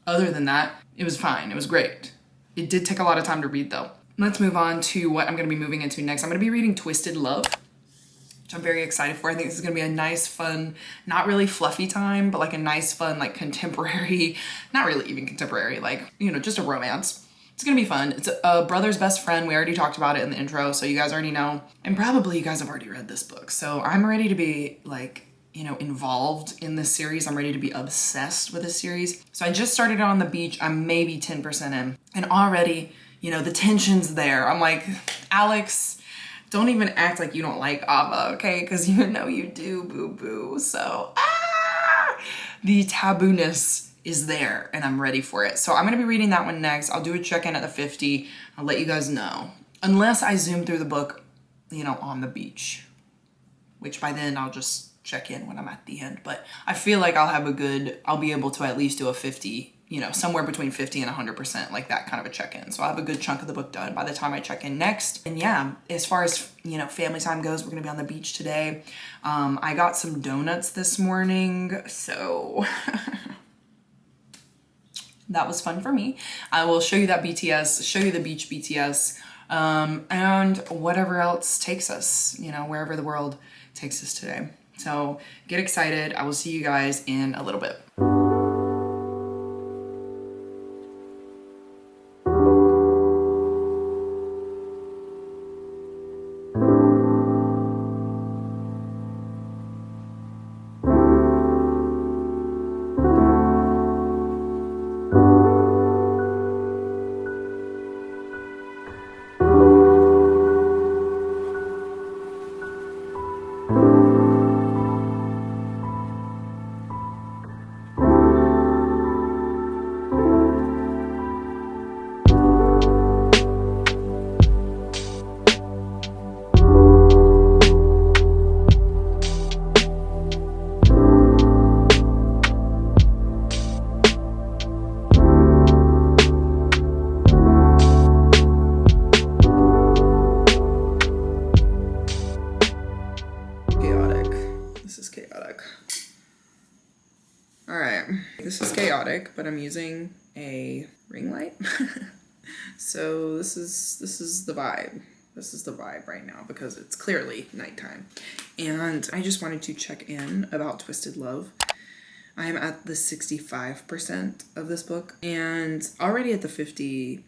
other than that, it was fine. It was great. It did take a lot of time to read though. Let's move on to what I'm going to be moving into next. I'm going to be reading Twisted Love, which I'm very excited for. I think this is going to be a nice, fun, not really fluffy time, but like a nice, fun, like contemporary, not really even contemporary, like, you know, just a romance. It's going to be fun. It's a brother's best friend. We already talked about it in the intro, so you guys already know. And probably you guys have already read this book. So I'm ready to be like, you know, involved in this series. I'm ready to be obsessed with this series. So I just started on the beach. I'm maybe 10% in. And already, you know, the tension's there. I'm like, Alex, don't even act like you don't like Ava, okay? Because you know you do, boo-boo. So, the tabooness is there and I'm ready for it. So I'm gonna be reading that one next. I'll do a check-in at the 50. I'll let you guys know. Unless I zoom through the book, you know, on the beach. Which by then I'll just check in when I'm at the end. But I feel like I'll be able to at least do a 50, you know, somewhere between 50 and 100%, like that kind of a check-in. So I'll have a good chunk of the book done by the time I check in next. And yeah, as far as, you know, family time goes, we're gonna be on the beach today. I got some donuts this morning, so that was fun for me. I will show you that BTS, show you the beach BTS, and whatever else takes us, you know, wherever the world takes us today. So get excited. I will see you guys in a little bit. All right, this is chaotic, but I'm using a ring light. So this is the vibe. This is the vibe right now because it's clearly nighttime. And I just wanted to check in about Twisted Love. I am at the 65% of this book, and already at the 50,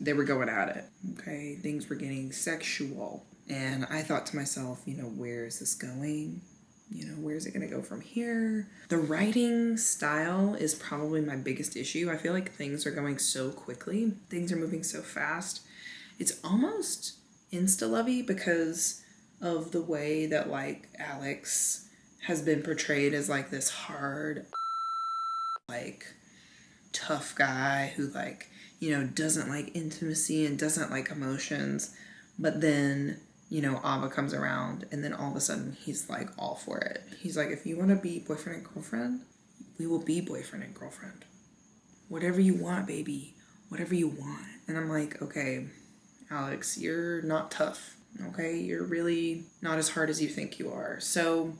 they were going at it. Okay, things were getting sexual. And I thought to myself, you know, where is this going? You know, where's it going to go from here? The writing style is probably my biggest issue. I feel like things are going so quickly. Things are moving so fast. It's almost insta-lovey because of the way that, like, Alex has been portrayed as, like, this hard, like, tough guy who, like, you know, doesn't like intimacy and doesn't like emotions. But then, you know, Ava comes around and then all of a sudden he's like all for it. He's like, if you want to be boyfriend and girlfriend, we will be boyfriend and girlfriend. Whatever you want, baby. Whatever you want. And I'm like, okay, Alex, you're not tough. Okay, you're really not as hard as you think you are. So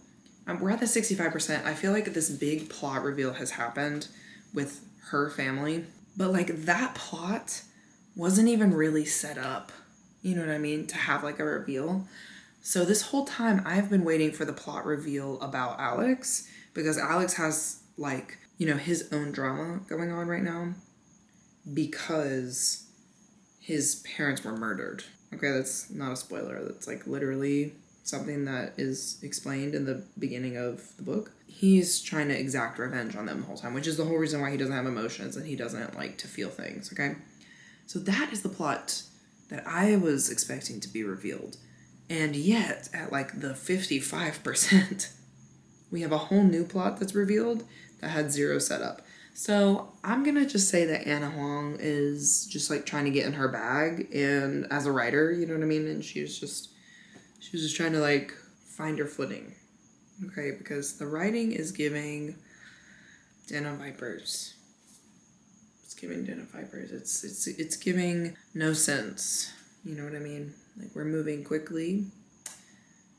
we're at the 65%. I feel like this big plot reveal has happened with her family. But like that plot wasn't even really set up. You know what I mean? To have like a reveal. So this whole time I've been waiting for the plot reveal about Alex because Alex has like, you know, his own drama going on right now because his parents were murdered. Okay, that's not a spoiler. That's like literally something that is explained in the beginning of the book. He's trying to exact revenge on them the whole time, which is the whole reason why he doesn't have emotions and he doesn't like to feel things, okay? So that is the plot that I was expecting to be revealed. And yet, at like the 55%, we have a whole new plot that's revealed that had zero setup. So I'm gonna just say that Anna Huang is just like trying to get in her bag, and as a writer, you know what I mean? And she was just trying to like find her footing. Okay, because the writing is giving Den of Vipers. It's giving Den of Vipers. It's giving no sense. You know what I mean? Like we're moving quickly,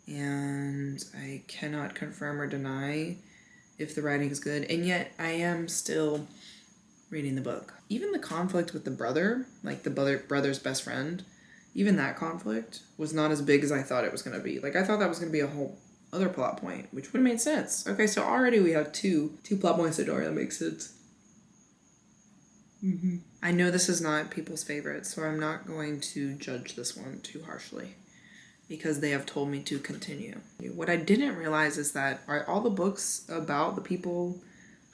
and I cannot confirm or deny if the writing is good, and yet I am still reading the book. Even the conflict with the brother, like the brother's best friend, even that conflict was not as big as I thought it was going to be. Like I thought that was going to be a whole other plot point, which would have made sense. Okay, so already we have two plot points that don't really make sense. I know this is not people's favorite, so I'm not going to judge this one too harshly because they have told me to continue. What I didn't realize is that are all the books about the people,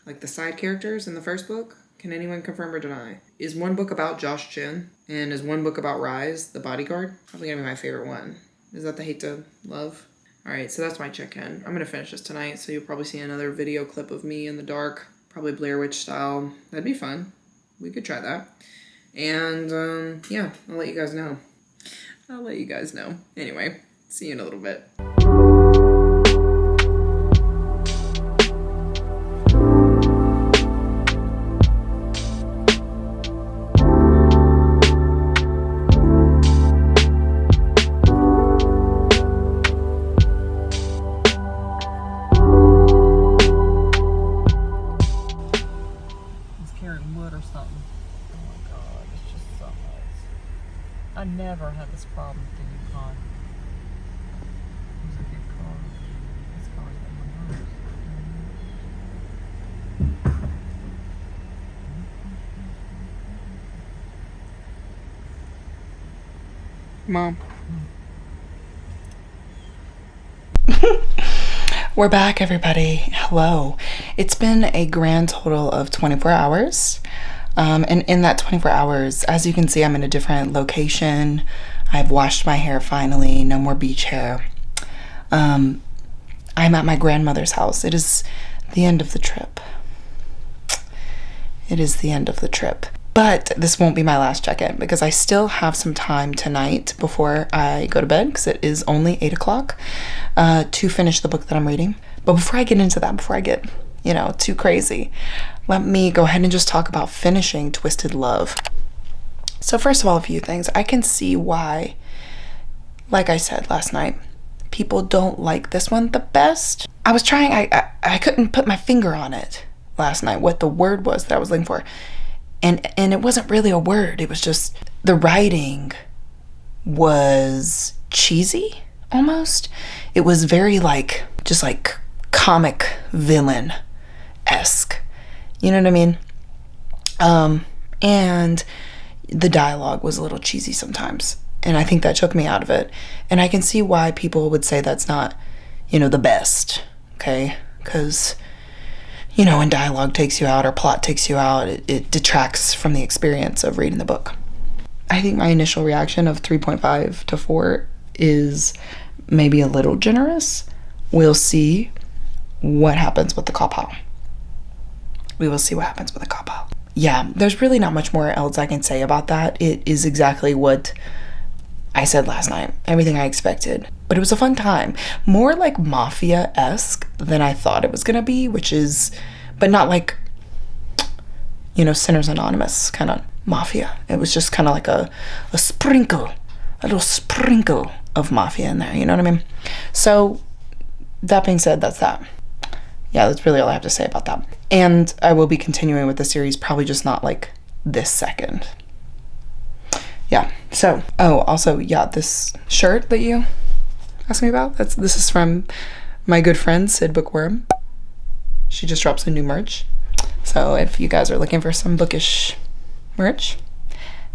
like the side characters in the first book? Can anyone confirm or deny? Is one book about Josh Chin and is one book about Rise, the bodyguard? Probably gonna be my favorite one. Is that the Hate to Love? All right, so that's my check-in. I'm gonna finish this tonight, so you'll probably see another video clip of me in the dark, probably Blair Witch style. That'd be fun. We could try that. And yeah, I'll let you guys know. Anyway, see you in a little bit.
I never had this problem with the new car. It was a good car. This car's been
Mom. We're back, everybody. Hello. It's been a grand total of 24 hours. And in that 24 hours, as you can see, I'm in a different location. I've washed my hair finally. No more beach hair. I'm at my grandmother's house. It is the end of the trip. It is the end of the trip. But this won't be my last check-in because I still have some time tonight before I go to bed, because it is only 8 o'clock, to finish the book that I'm reading. But before I get into that, before I get, you know, too crazy, let me go ahead and just talk about finishing Twisted Love. So first of all, a few things. I can see why, like I said last night, people don't like this one the best. I was trying, I couldn't put my finger on it. last night, what the word was that I was looking for. And it wasn't really a word. It was just, the writing was cheesy almost. It was very like, just like comic villain-esque. You know what I mean? And the dialogue was a little cheesy sometimes. And I think that took me out of it. And I can see why people would say that's not, you know, the best. Okay? Because, you know, when dialogue takes you out or plot takes you out, it detracts from the experience of reading the book. I think my initial reaction of 3.5 to 4 is maybe a little generous. We'll see what happens with the cop-out. We will see what happens with the cop-out. Yeah, there's really not much more else I can say about that. It is exactly what I said last night. Everything I expected. But it was a fun time. More like Mafia-esque than I thought it was going to be, which is, but not like, you know, Sinners Anonymous kind of Mafia. It was just kind of like a little sprinkle of Mafia in there. You know what I mean? So, that being said, that's that. Yeah, that's really all I have to say about that. And I will be continuing with the series, probably just not like this second. Yeah, so, oh, also, yeah, this shirt that you asked me about, this is from my good friend, Sid Bookworm. She just dropped some new merch. So if you guys are looking for some bookish merch,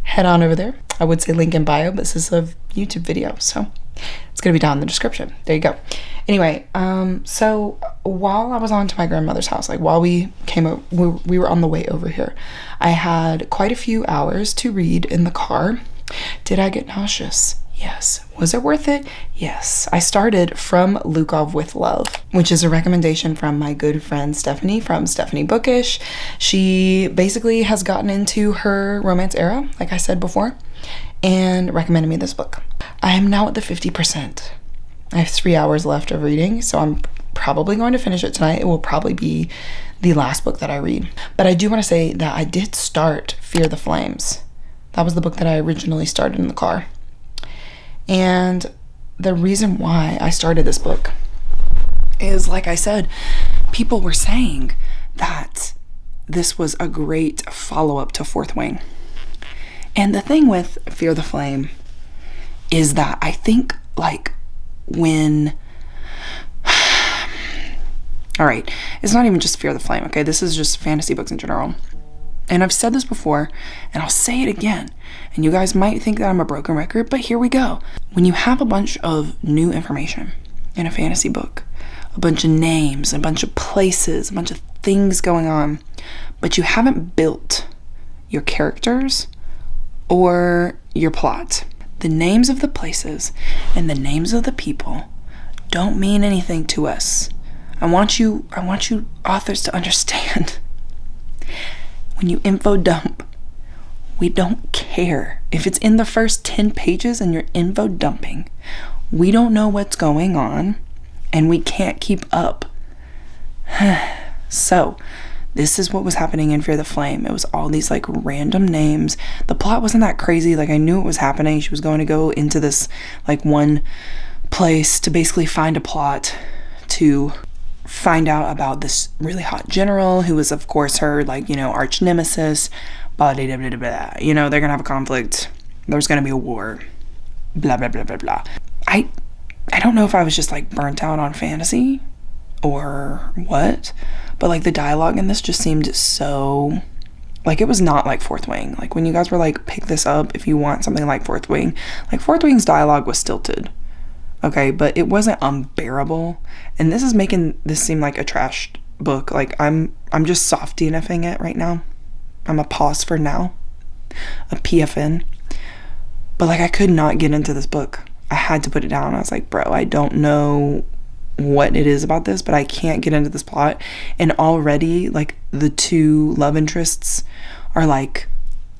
head on over there. I would say link in bio, but this is a YouTube video, so it's gonna be down in the description. There you go. Anyway, so while I was on to my grandmother's house, like while we were on the way over here, I had quite a few hours to read in the car. Did I get nauseous? Yes. Was it worth it? Yes. I started From Lukov with Love, which is a recommendation from my good friend Stephanie from Stephanie Bookish. She basically has gotten into her romance era, like I said before, and recommended me this book. I am now at the 50%. I have 3 hours left of reading, so I'm probably going to finish it tonight. It will probably be the last book that I read. But I do want to say that I did start Fear the Flames. That was the book that I originally started in the car. And the reason why I started this book is, like I said, people were saying that this was a great follow-up to Fourth Wing. And the thing with Fear the Flame is that I think, like, when... All right, it's not even just Fear the Flame, okay? This is just fantasy books in general. And I've said this before, and I'll say it again. And you guys might think that I'm a broken record, but here we go. When you have a bunch of new information in a fantasy book, a bunch of names, a bunch of places, a bunch of things going on, but you haven't built your characters or your plot, the names of the places and the names of the people don't mean anything to us. I want you authors to understand. When you info dump, we don't care. If it's in the first 10 pages and you're info dumping, we don't know what's going on and we can't keep up. So, this is what was happening in Fear the Flame. It was all these like random names. The plot wasn't that crazy. Like, I knew it was happening. She was going to go into this like one place to basically find a plot to find out about this really hot general who was, of course, her, like, you know, arch nemesis. Blah, blah, blah, blah, blah. You know, they're gonna have a conflict. There's gonna be a war. Blah, blah, blah, blah, blah. I don't know if I was just, like, burnt out on fantasy or what, but, like, the dialogue in this just seemed so... Like, it was not like Fourth Wing. Like, when you guys were like, pick this up if you want something like Fourth Wing. Like, Fourth Wing's dialogue was stilted. Okay, but it wasn't unbearable. And this is making this seem like a trash book. Like, I'm just soft DNFing it right now. I'm a pause for now. A PFN. But, like, I could not get into this book. I had to put it down. I was like, bro, I don't know what it is about this, but I can't get into this plot. And already, like, the two love interests are, like,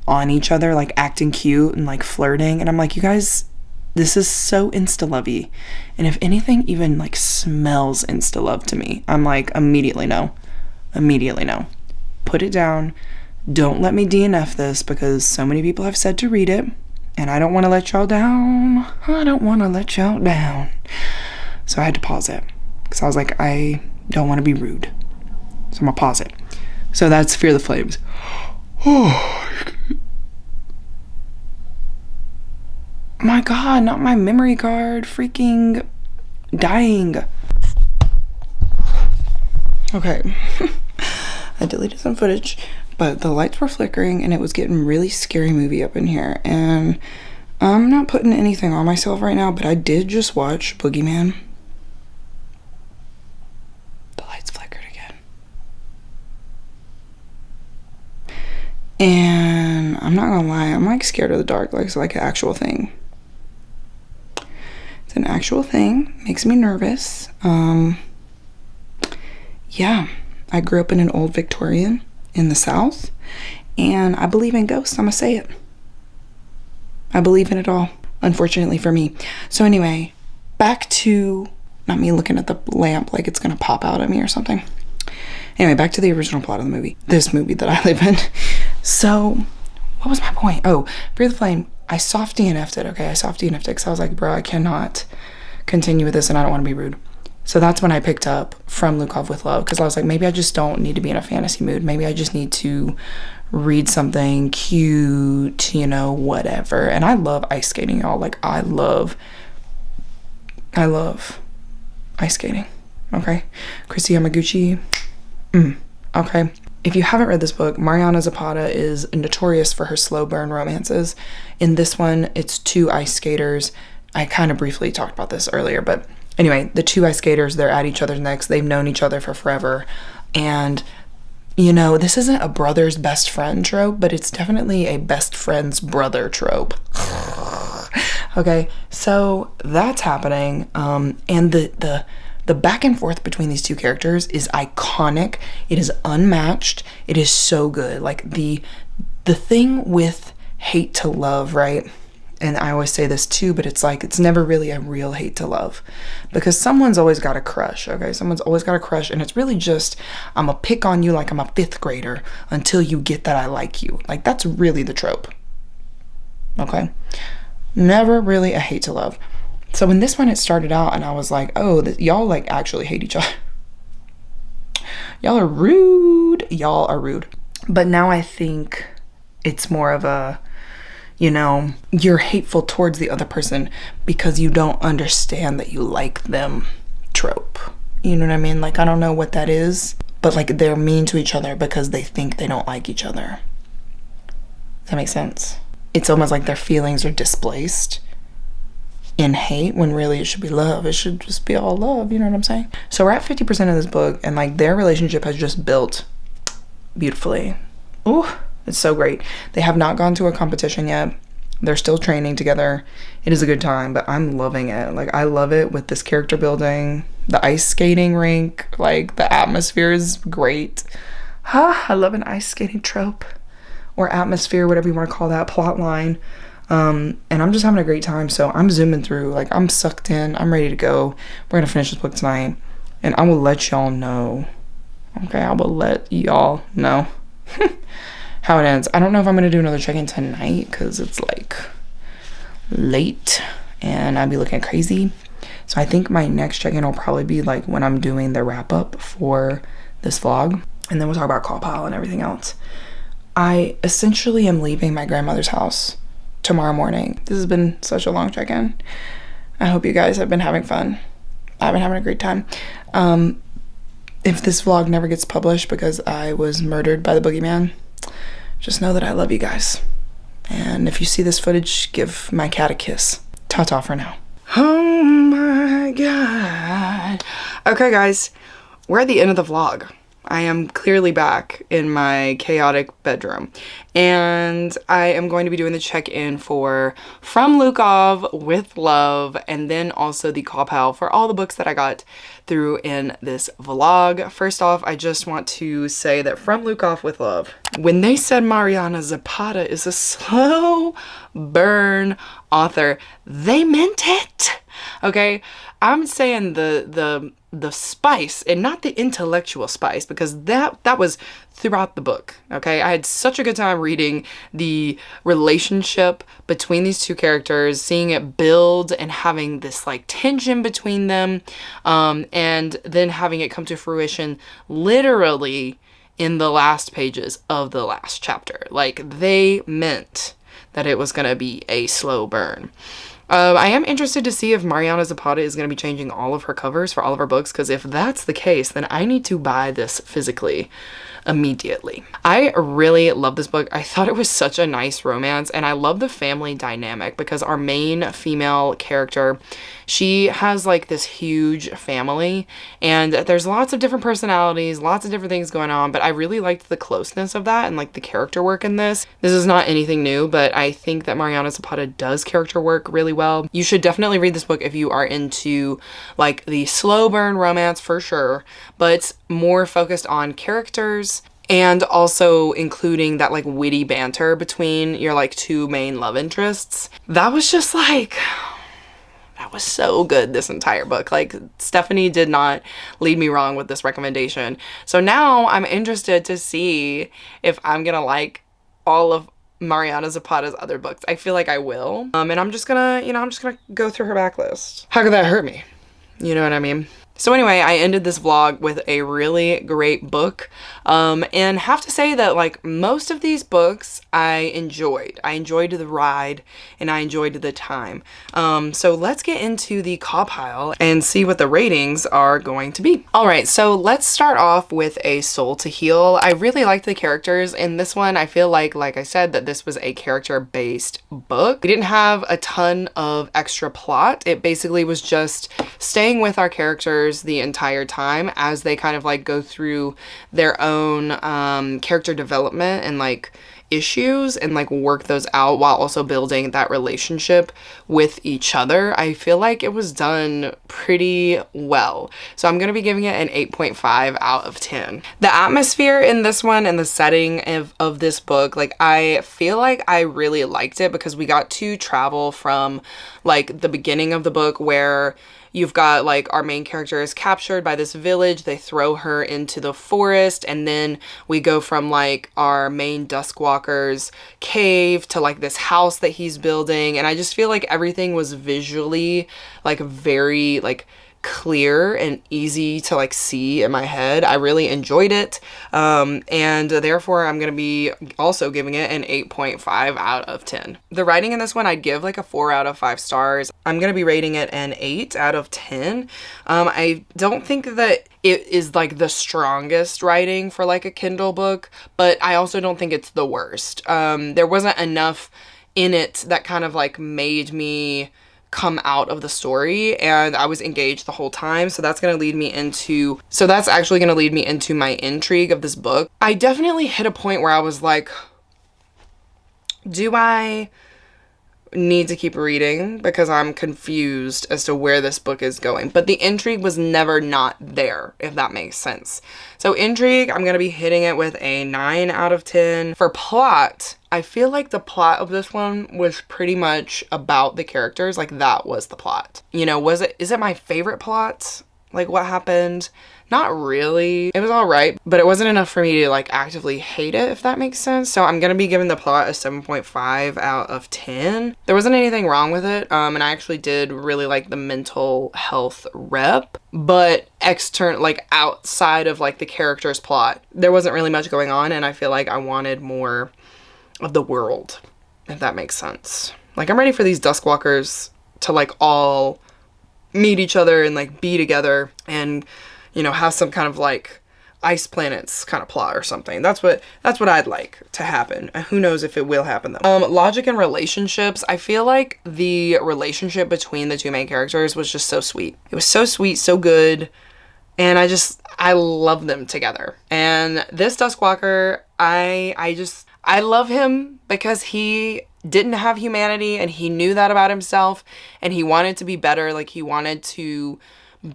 on each other, like, acting cute and, like, flirting. And I'm like, you guys... This is so insta-lovey. And if anything even, like, smells insta-love to me, I'm like, immediately no. Immediately no. Put it down. Don't let me DNF this, because so many people have said to read it, and I don't want to let y'all down. I don't want to let y'all down. So I had to pause it, because I was like, I don't want to be rude. So I'm going to pause it. So that's Fear the Flames. Oh my god, not my memory card. Freaking dying. Okay. I deleted some footage, but the lights were flickering and it was getting really scary movie up in here. And I'm not putting anything on myself right now, but I did just watch Boogeyman. The lights flickered again. And I'm not gonna lie, I'm like scared of the dark. Like it's like an actual thing. It's an actual thing. Makes me nervous. Yeah, I grew up in an old Victorian in the South, and I believe in ghosts. I'm gonna say it. I believe in it all, unfortunately for me. So anyway, back to, not me looking at the lamp like it's gonna pop out at me or something. Anyway, back to the original plot of the movie. This movie that I live in. So, what was my point? Oh, Fear the Flame. I soft DNF'd it, okay? I soft DNF'd it because I was like, bro, I cannot continue with this and I don't want to be rude. So that's when I picked up From Lukov with Love, because I was like, maybe I just don't need to be in a fantasy mood. Maybe I just need to read something cute, you know, whatever. And I love ice skating, y'all. Like, I love ice skating, okay? Christy Yamaguchi, okay? If you haven't read this book, Mariana Zapata is notorious for her slow burn romances. In this one, it's two ice skaters. I kind of briefly talked about this earlier, but anyway, the two ice skaters, they're at each other's necks. They've known each other for forever. And, you know, this isn't a brother's best friend trope, but it's definitely a best friend's brother trope. Okay, so that's happening. And the back and forth between these two characters is iconic. It is unmatched. It is so good. Like the thing with hate to love, right? And I always say this too, but it's like, it's never really a real hate to love, because someone's always got a crush, okay? Someone's always got a crush, and it's really just, I'm gonna pick on you like I'm a 5th grader until you get that I like you. Like, that's really the trope, okay? Never really a hate to love. So in this one, it started out and I was like, oh, y'all like actually hate each other. Y'all are rude. Y'all are rude. But now I think it's more of a, you know, you're hateful towards the other person because you don't understand that you like them trope. You know what I mean? Like, I don't know what that is, but like they're mean to each other because they think they don't like each other. Does that make sense? It's almost like their feelings are displaced in hate when really it should be love. It should just be all love, you know what I'm saying? So we're at 50% of this book and like their relationship has just built beautifully. Ooh, it's so great. They have not gone to a competition yet. They're still training together. It is a good time, but I'm loving it. Like, I love it with this character building, the ice skating rink, like the atmosphere is great. I love an ice skating trope or atmosphere, whatever you want to call that, plot line. And I'm just having a great time. So I'm zooming through, like I'm sucked in, I'm ready to go. We're gonna finish this book tonight and I will let y'all know. Okay, I will let y'all know how it ends. I don't know if I'm gonna do another check-in tonight because it's like late and I'd be looking crazy. So I think my next check-in will probably be like when I'm doing the wrap-up for this vlog, and then we'll talk about call pile and everything else. I essentially am leaving my grandmother's house tomorrow morning. This has been such a long check-in. I hope you guys have been having fun. I've been having a great time. If this vlog never gets published because I was murdered by the boogeyman, just know that I love you guys. And if you see this footage, give my cat a kiss. Ta-ta for now. Oh my god. Okay guys, we're at the end of the vlog. I am clearly back in my chaotic bedroom, and I am going to be doing the check-in for From Lukov with Love, and then also the call pile for all the books that I got through in this vlog. First off, I just want to say that From Lukov with Love, when they said Mariana Zapata is a slow burn author, they meant it. Okay, I'm saying the spice and not the intellectual spice, because that was throughout the book. Okay, I had such a good time reading the relationship between these two characters, seeing it build and having this like tension between them, and then having it come to fruition literally in the last pages of the last chapter. Like, they meant that it was gonna be a slow burn. I am interested to see if Mariana Zapata is going to be changing all of her covers for all of her books, because if that's the case, then I need to buy this physically immediately. I really love this book. I thought it was such a nice romance, and I love the family dynamic because our main female character, she has like this huge family, and there's lots of different personalities, lots of different things going on, but I really liked the closeness of that and like the character work in this. This is not anything new, but I think that Mariana Zapata does character work really well. You should definitely read this book if you are into like the slow burn romance for sure, but more focused on characters and also including that like witty banter between your like two main love interests. That was just like, that was so good this entire book. Like, Stephanie did not lead me wrong with this recommendation. So now I'm interested to see if I'm gonna like all of Mariana Zapata's other books. I feel like I will. And I'm just gonna, you know, I'm just gonna go through her backlist. How could that hurt me? You know what I mean? So anyway, I ended this vlog with a really great book, and have to say that like most of these books I enjoyed. I enjoyed the ride and I enjoyed the time. So let's get into the call pile and see what the ratings are going to be. All right, so let's start off with A Soul to Heal. I really liked the characters in this one. I feel like I said, that this was a character-based book. We didn't have a ton of extra plot. It basically was just staying with our characters the entire time as they kind of like go through their own character development and like issues and like work those out while also building that relationship with each other. I feel like it was done pretty well. So I'm going to be giving it an 8.5 out of 10. The atmosphere in this one and the setting of this book, like I feel like I really liked it because we got to travel from like the beginning of the book where you've got like our main character is captured by this village. They throw her into the forest, and then we go from like our main Duskwalker's cave to like this house that he's building. And I just feel like everything was visually like very like clear and easy to like see in my head. I really enjoyed it, and therefore I'm gonna be also giving it an 8.5 out of 10. The writing in this one I'd give like a 4 out of 5 stars. I'm gonna be rating it an 8 out of 10. I don't think that it is like the strongest writing for like a Kindle book, but I also don't think it's the worst. There wasn't enough in it that kind of like made me come out of the story, and I was engaged the whole time. So that's actually going to lead me into my intrigue of this book. I definitely hit a point where I was like, do I need to keep reading because I'm confused as to where this book is going? But the intrigue was never not there, if that makes sense. So intrigue, I'm going to be hitting it with a 9 out of 10. For plot, I feel like the plot of this one was pretty much about the characters. Like, that was the plot. You know, is it my favorite plot? Like, what happened? Not really. It was all right, but it wasn't enough for me to like actively hate it, if that makes sense. So I'm gonna be giving the plot a 7.5 out of 10. There wasn't anything wrong with it, and I actually did really like the mental health rep, but like outside of like the character's plot, there wasn't really much going on, and I feel like I wanted more of the world, if that makes sense. Like, I'm ready for these Duskwalkers to like all meet each other and like be together and, you know, have some kind of like Ice Planets kind of plot or something. That's what I'd like to happen. Who knows if it will happen though. Logic and relationships. I feel like the relationship between the two main characters was just so sweet. It was so sweet, so good. And I love them together. And this Duskwalker, I love him because he didn't have humanity, and he knew that about himself, and he wanted to be better. Like, he wanted to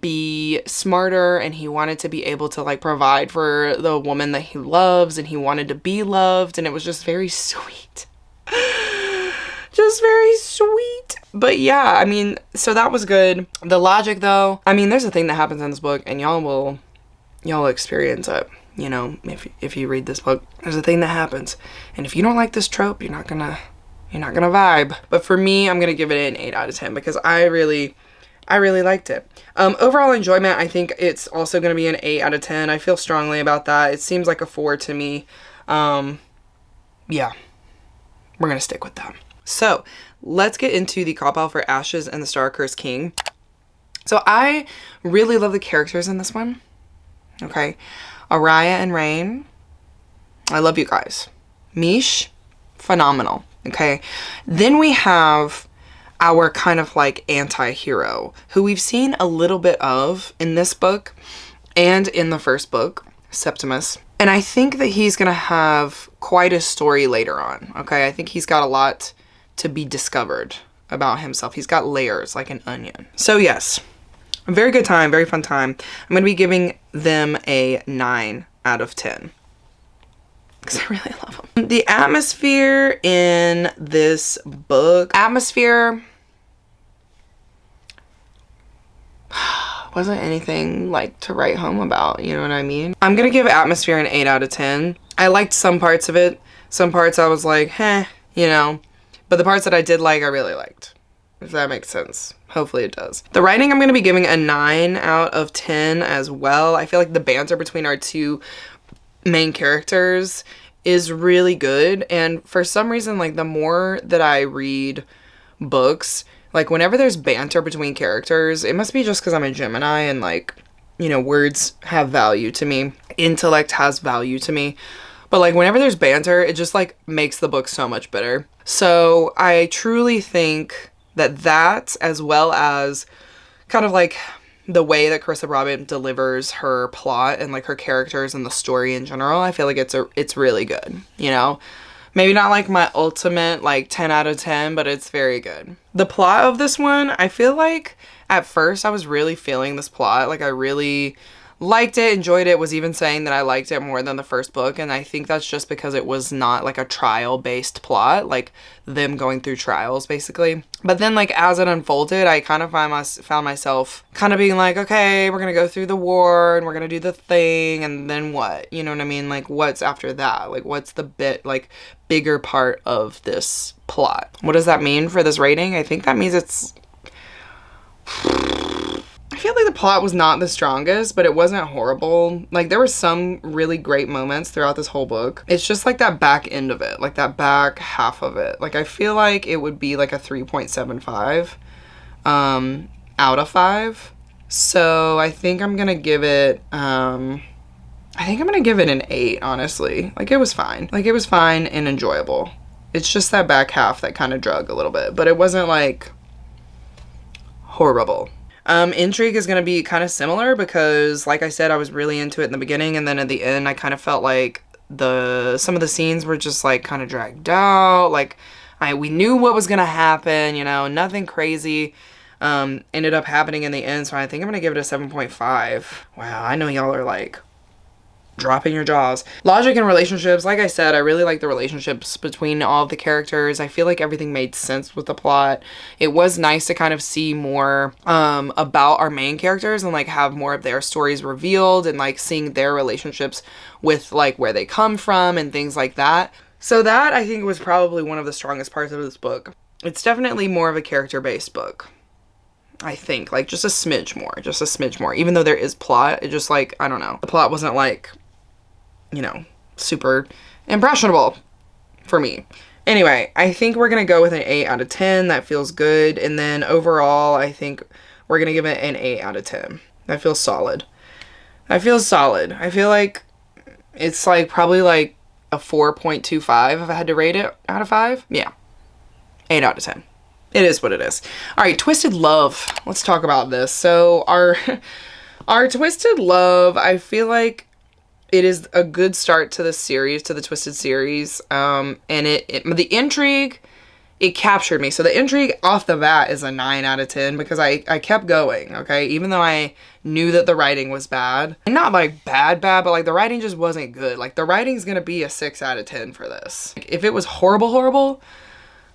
be smarter, and he wanted to be able to like provide for the woman that he loves, and he wanted to be loved, and it was just very sweet. Just very sweet. But yeah, I mean, so that was good. The logic though, I mean, there's a thing that happens in this book, and y'all will experience it. You know, if you read this book, there's a thing that happens, and if you don't like this trope, you're not gonna vibe. But for me, I'm gonna give it an 8 out of 10 because I really I really liked it. Overall enjoyment, I think it's also going to be an 8 out of 10. I feel strongly about that. It seems like a 4 to me. Yeah, we're going to stick with that. So let's get into the cop out for Ashes and the Star-Cursed King. So I really love the characters in this one. Okay. Araya and Rain. I love you guys. Mish, phenomenal. Okay. Then we have our kind of like anti-hero who we've seen a little bit of in this book and in the first book, Septimus. And I think that he's going to have quite a story later on. Okay. I think he's got a lot to be discovered about himself. He's got layers like an onion. So yes, a very good time, very fun time. I'm going to be giving them a 9 out of 10. Because I really love them. The atmosphere in this book, wasn't anything like to write home about, you know what I mean? I'm gonna give atmosphere an 8 out of 10. I liked some parts of it. Some parts I was like, you know. But the parts that I did like, I really liked. If that makes sense. Hopefully it does. The writing I'm gonna be giving a 9 out of 10 as well. I feel like the banter between our two main characters is really good, and for some reason, like, the more that I read books, like, whenever there's banter between characters, it must be just because I'm a Gemini and, like, you know, words have value to me, intellect has value to me, but, like, whenever there's banter, it just, like, makes the book so much better. So I truly think that as well as kind of like the way that Carissa Robin delivers her plot and like her characters and the story in general, I feel like it's really good, you know? Maybe not like my ultimate like 10 out of 10, but it's very good. The plot of this one, I feel like at first I was really feeling this plot. Like I really liked it, enjoyed it, was even saying that I liked it more than the first book, and I think that's just because it was not like a trial-based plot, like them going through trials basically. But then like as it unfolded, I kind of found myself kind of being like, okay, we're gonna go through the war and we're gonna do the thing, and then what? You know what I mean? Like what's after that? Like what's the bigger part of this plot? What does that mean for this rating? I think that means it's... I feel like the plot was not the strongest, but it wasn't horrible. Like, there were some really great moments throughout this whole book. It's just, like, that back end of it. Like, that back half of it. Like, I feel like it would be, like, a 3.75 out of 5. So, I think I'm gonna give it, an 8, honestly. Like, it was fine. Like, it was fine and enjoyable. It's just that back half that kind of drug a little bit. But it wasn't, like, horrible. Intrigue is going to be kind of similar because, like I said, I was really into it in the beginning, and then at the end I kind of felt like some of the scenes were just like kind of dragged out. Like we knew what was going to happen, you know, nothing crazy ended up happening in the end, so I think I'm going to give it a 7.5. Wow, I know y'all are like dropping your jaws. Logic and relationships, like I said, I really like the relationships between all of the characters. I feel like everything made sense with the plot. It was nice to kind of see more about our main characters and like have more of their stories revealed and like seeing their relationships with like where they come from and things like that. So that I think was probably one of the strongest parts of this book. It's definitely more of a character-based book. I think like just a smidge more, even though there is plot. It just like, I don't know, the plot wasn't like, you know, super impressionable for me. Anyway, I think we're going to go with an 8 out of 10. That feels good. And then overall, I think we're going to give it an 8 out of 10. That feels solid. I feel like it's like probably like a 4.25 if I had to rate it out of 5. Yeah. 8 out of 10. It is what it is. All right, Twisted Love. Let's talk about this. So our Twisted Love, I feel like it is a good start to the series, to the Twisted series. And the intrigue, it captured me. So the intrigue off the bat is a 9 out of 10 because I kept going, okay? Even though I knew that the writing was bad. And not like bad, but like the writing just wasn't good. Like the writing's gonna be a 6 out of 10 for this. Like, if it was horrible,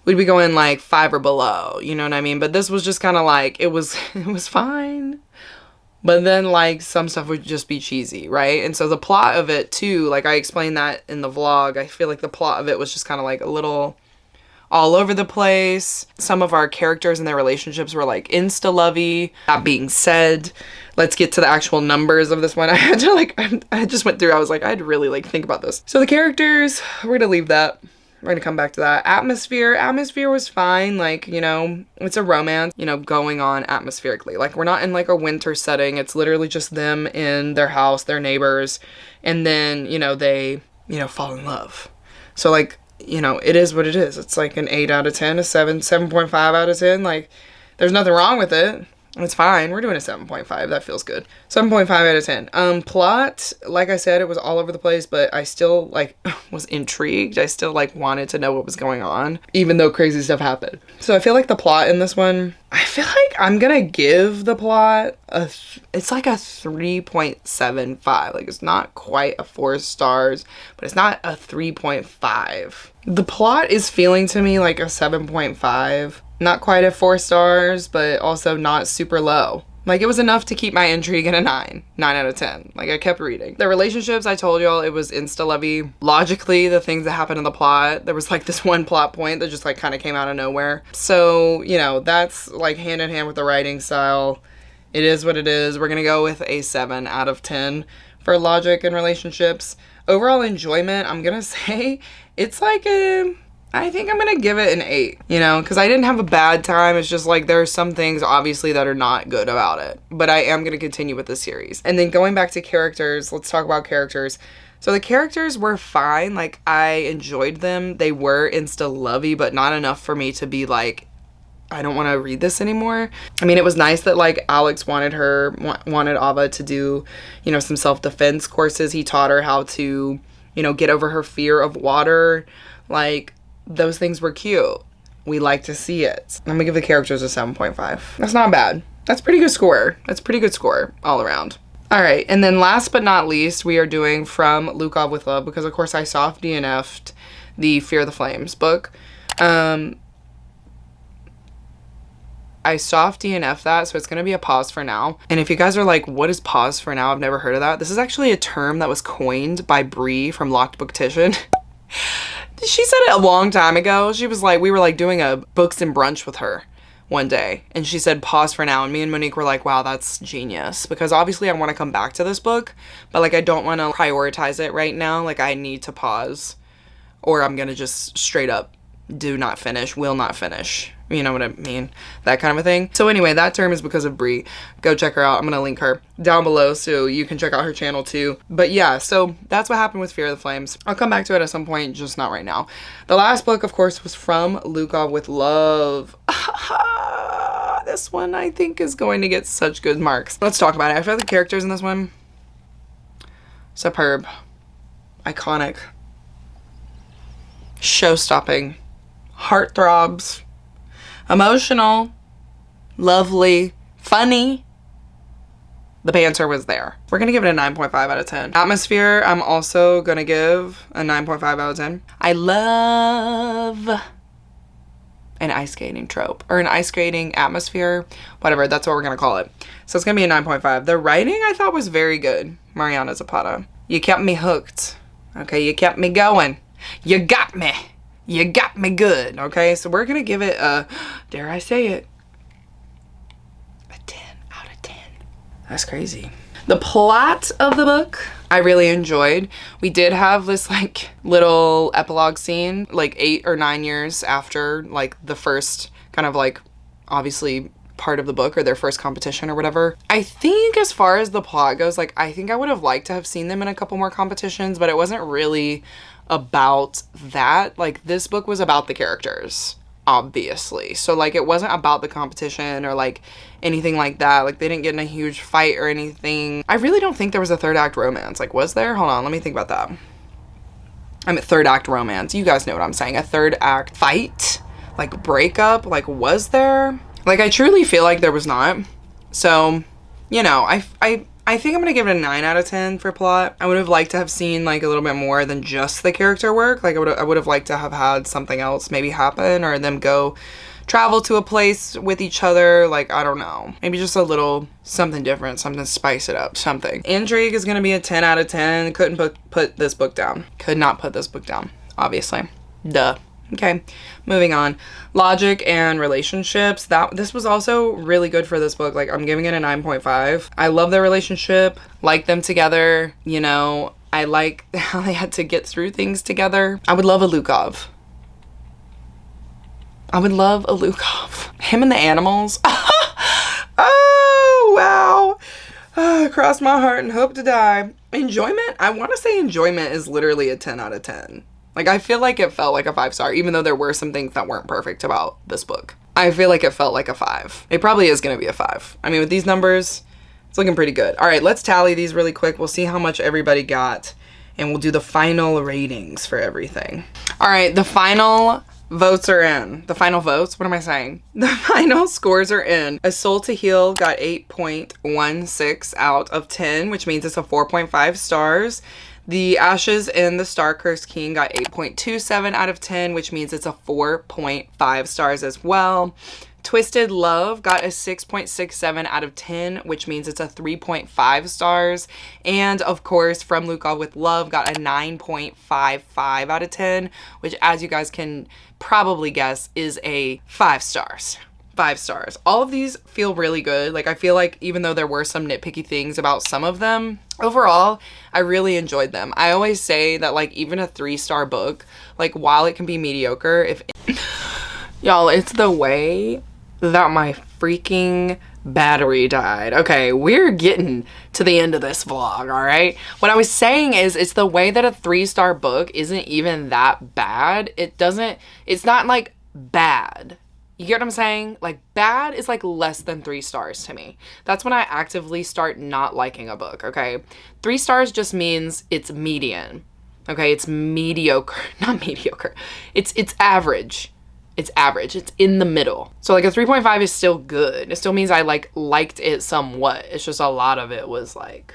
we'd be going like 5 or below, you know what I mean? But this was just kind of like, it was fine. But then like some stuff would just be cheesy, right? And so the plot of it too, like I explained that in the vlog, I feel like the plot of it was just kind of like a little all over the place. Some of our characters and their relationships were like insta-lovey. That being said, let's get to the actual numbers of this one. I had to like, I just went through, I was like, I had to really like think about this. So the characters, we're gonna leave that. We're gonna come back to that. Atmosphere was fine. Like, you know, it's a romance, you know, going on atmospherically. Like, we're not in like a winter setting. It's literally just them in their house, their neighbors, and then, you know, they, you know, fall in love. So like, you know, it is what it is. It's like an 8 out of 10, a 7.5 out of 10. Like, there's nothing wrong with it. It's fine. We're doing a 7.5. That feels good. 7.5 out of 10. Plot, like I said, it was all over the place, but I still like was intrigued. I still like wanted to know what was going on, even though crazy stuff happened. So I feel like the plot in this one, I feel like I'm gonna give the plot it's like a 3.75. Like, it's not quite a 4 stars, but it's not a 3.5. The plot is feeling to me like a 7.5. Not quite at 4 stars, but also not super low. Like, it was enough to keep my intrigue at a 9 out of 10. Like, I kept reading. The relationships, I told y'all, it was insta-lovey. Logically, the things that happened in the plot, there was like this one plot point that just like kind of came out of nowhere. So, you know, that's like hand in hand with the writing style. It is what it is. We're gonna go with a 7 out of 10 for logic and relationships. Overall enjoyment, I'm gonna say it's like I think I'm gonna give it an 8, you know, because I didn't have a bad time. It's just like there are some things obviously that are not good about it, but I am gonna continue with the series. And then going back to characters, let's talk about characters. So the characters were fine. Like, I enjoyed them. They were insta-lovey, but not enough for me to be like, I don't want to read this anymore. I mean, it was nice that like Alex wanted Ava to do, you know, some self-defense courses. He taught her how to, you know, get over her fear of water. Like, those things were cute. We like to see it. I'm gonna give the characters a 7.5. That's not bad. That's pretty good score. That's pretty good score all around. All right, and then last but not least, we are doing From Lukov with Love, because of course I soft DNF'd the Fear the Flames book. I soft DNF that, so it's gonna be a pause for now. And if you guys are like, what is pause for now? I've never heard of that. This is actually a term that was coined by Bree from Locked Booktition. She said it a long time ago. She was like, we were like doing a books and brunch with her one day, and she said pause for now, and me and Monique were like, wow, that's genius, because obviously I want to come back to this book, but like I don't want to prioritize it right now. Like, I need to pause, or I'm gonna just straight up do not finish, will not finish. You know what I mean? That kind of a thing. So anyway, that term is because of Bree. Go check her out. I'm going to link her down below so you can check out her channel too. But yeah, so that's what happened with Fear of the Flames. I'll come back to it at some point, just not right now. The last book, of course, was From Lukov with Love. This one I think is going to get such good marks. Let's talk about it. I feel like the characters in this one, superb, iconic, show-stopping, heartthrobs, emotional, lovely, funny. The banter was there. We're gonna give it a 9.5 out of 10. Atmosphere, I'm also gonna give a 9.5 out of 10. I love an ice skating trope, or an ice skating atmosphere, whatever, that's what we're gonna call it. So it's gonna be a 9.5. The writing I thought was very good. Mariana Zapata. You kept me hooked. Okay, you kept me going. You got me. You got me good. Okay, so we're gonna give it a, dare I say it, a 10 out of 10. That's crazy. The plot of the book, I really enjoyed. We did have this like little epilogue scene, like 8 or 9 years after like the first kind of like obviously part of the book, or their first competition or whatever. I think as far as the plot goes, like I think I would have liked to have seen them in a couple more competitions, but it wasn't really about that. Like, this book was about the characters, obviously. So like it wasn't about the competition or like anything like that. Like, they didn't get in a huge fight or anything. I really don't think there was a third act romance. Like, was there? Hold on, let me think about that. I'm at third act romance. You guys know what I'm saying. A third act fight, like breakup. Like, was there? Like, I truly feel like there was not. So, you know, I think I'm gonna give it a 9 out of 10 for plot. I would have liked to have seen like a little bit more than just the character work. Like, I would have liked to have had something else maybe happen, or them go travel to a place with each other. Like, I don't know. Maybe just a little something different, something to spice it up, something. Intrigue is gonna be a 10 out of 10. Couldn't put this book down. Could not put this book down, obviously. Duh. Okay, moving on. Logic and relationships. This was also really good for this book. Like, I'm giving it a 9.5. I love their relationship, like them together, you know. I like how they had to get through things together. I would love a Lukov. I would love a Lukov. Him and the animals. Oh, wow. Cross my heart and hope to die. Enjoyment? I want to say enjoyment is literally a 10 out of 10. Like, I feel like it felt like a 5-star, even though there were some things that weren't perfect about this book. I feel like it felt like a 5. It probably is going to be a 5. I mean, with these numbers, it's looking pretty good. All right, let's tally these really quick. We'll see how much everybody got, and we'll do the final ratings for everything. All right, the final votes are in. The final votes? What am I saying? The final scores are in. A Soul to Heal got 8.16 out of 10, which means it's a 4.5 stars. The Ashes in the Star-Cursed King got 8.27 out of 10, which means it's a 4.5 stars as well. Twisted Love got a 6.67 out of 10, which means it's a 3.5 stars. And of course, From Lukov with Love got a 9.55 out of 10, which, as you guys can probably guess, is a 5 stars. 5 stars. All of these feel really good. Like, I feel like even though there were some nitpicky things about some of them, overall, I really enjoyed them. I always say that, like, even a 3-star book, like, while it can be mediocre, if y'all, it's the way that my freaking battery died. Okay, we're getting to the end of this vlog, all right? What I was saying is, it's the way that a 3-star book isn't even that bad. It's not like bad. You get what I'm saying? Like, bad is like less than 3 stars to me. That's when I actively start not liking a book, okay? 3 stars just means it's median, okay? It's mediocre, not mediocre. It's average. It's average. It's in the middle. So like a 3.5 is still good. It still means I like liked it somewhat. It's just a lot of it was like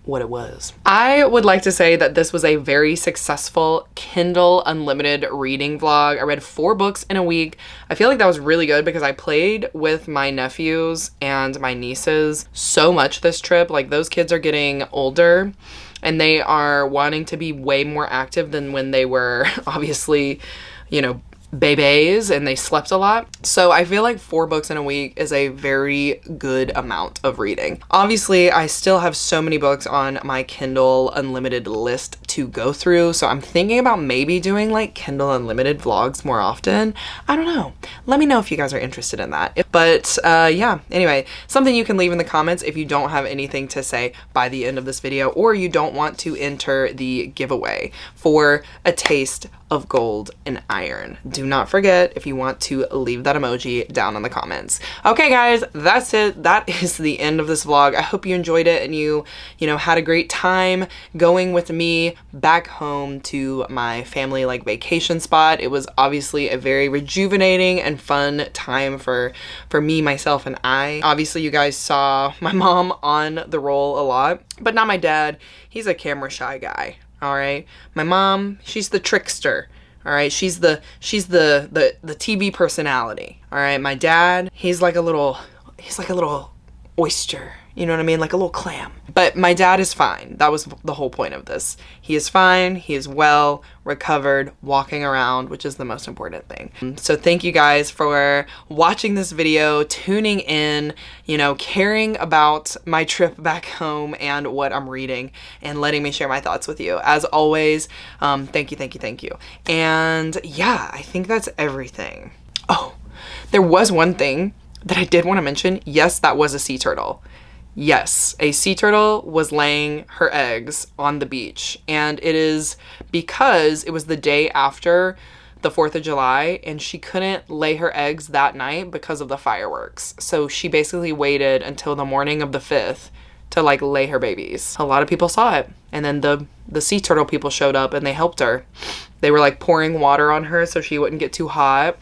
what it was. I would like to say that this was a very successful Kindle Unlimited reading vlog. I read 4 books in a week. I feel like that was really good because I played with my nephews and my nieces so much this trip. Like, those kids are getting older and they are wanting to be way more active than when they were obviously, you know, babies, and they slept a lot. So I feel like 4 books in a week is a very good amount of reading. Obviously, I still have so many books on my Kindle Unlimited list to go through, so I'm thinking about maybe doing like Kindle Unlimited vlogs more often. I don't know. Let me know if you guys are interested in that. But yeah, anyway, something you can leave in the comments if you don't have anything to say by the end of this video, or you don't want to enter the giveaway for a taste of gold and iron. Do not forget, if you want, to leave that emoji down in the comments. Okay guys, that's it. That is the end of this vlog. I hope you enjoyed it and you know, had a great time going with me back home to my family like vacation spot. It was obviously a very rejuvenating and fun time for me, myself, and I. Obviously, you guys saw my mom on the roll a lot, but not my dad. He's a camera shy guy. All right, my mom, she's the trickster. All right, she's the TV personality. All right, my dad, he's like a little oyster. You know what I mean? Like a little clam. But my dad is fine. That was the whole point of this. He is fine. He is well, recovered, walking around, which is the most important thing. So thank you guys for watching this video, tuning in, you know, caring about my trip back home and what I'm reading, and letting me share my thoughts with you. As always, thank you. And yeah, I think that's everything. Oh, there was one thing that I did want to mention. Yes, that was a sea turtle. Yes, a sea turtle was laying her eggs on the beach, and it is because it was the day after the 4th of July and she couldn't lay her eggs that night because of the fireworks. So she basically waited until the morning of the 5th to like lay her babies. A lot of people saw it, and then the sea turtle people showed up and they helped her. They were like pouring water on her so she wouldn't get too hot.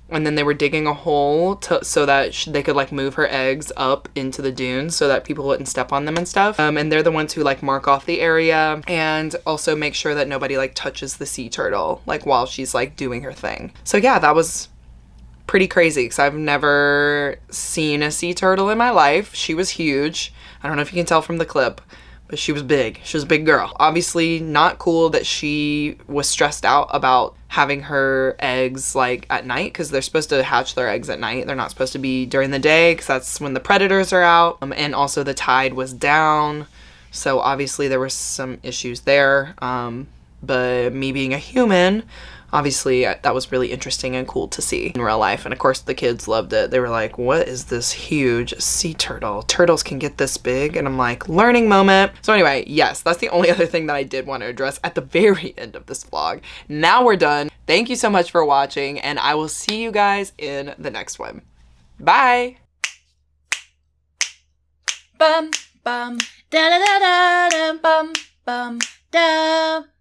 And then they were digging a hole so that they could like move her eggs up into the dunes so that people wouldn't step on them and stuff. And they're the ones who like mark off the area and also make sure that nobody like touches the sea turtle like while she's like doing her thing. So yeah, that was pretty crazy because I've never seen a sea turtle in my life. She was huge. I don't know if you can tell from the clip, but she was big. She was a big girl. Obviously not cool that she was stressed out about having her eggs like at night, because they're supposed to hatch their eggs at night. They're not supposed to be during the day because that's when the predators are out. And also the tide was down. So obviously there were some issues there. But me being a human, obviously that was really interesting and cool to see in real life. And of course the kids loved it. They were like, what is this huge sea turtle? Turtles can get this big? And I'm like, learning moment. So anyway, yes, that's the only other thing that I did want to address at the very end of this vlog. Now we're done. Thank you so much for watching, and I will see you guys in the next one. Bye! Bum, bum, da da da da da, bum, bum, da.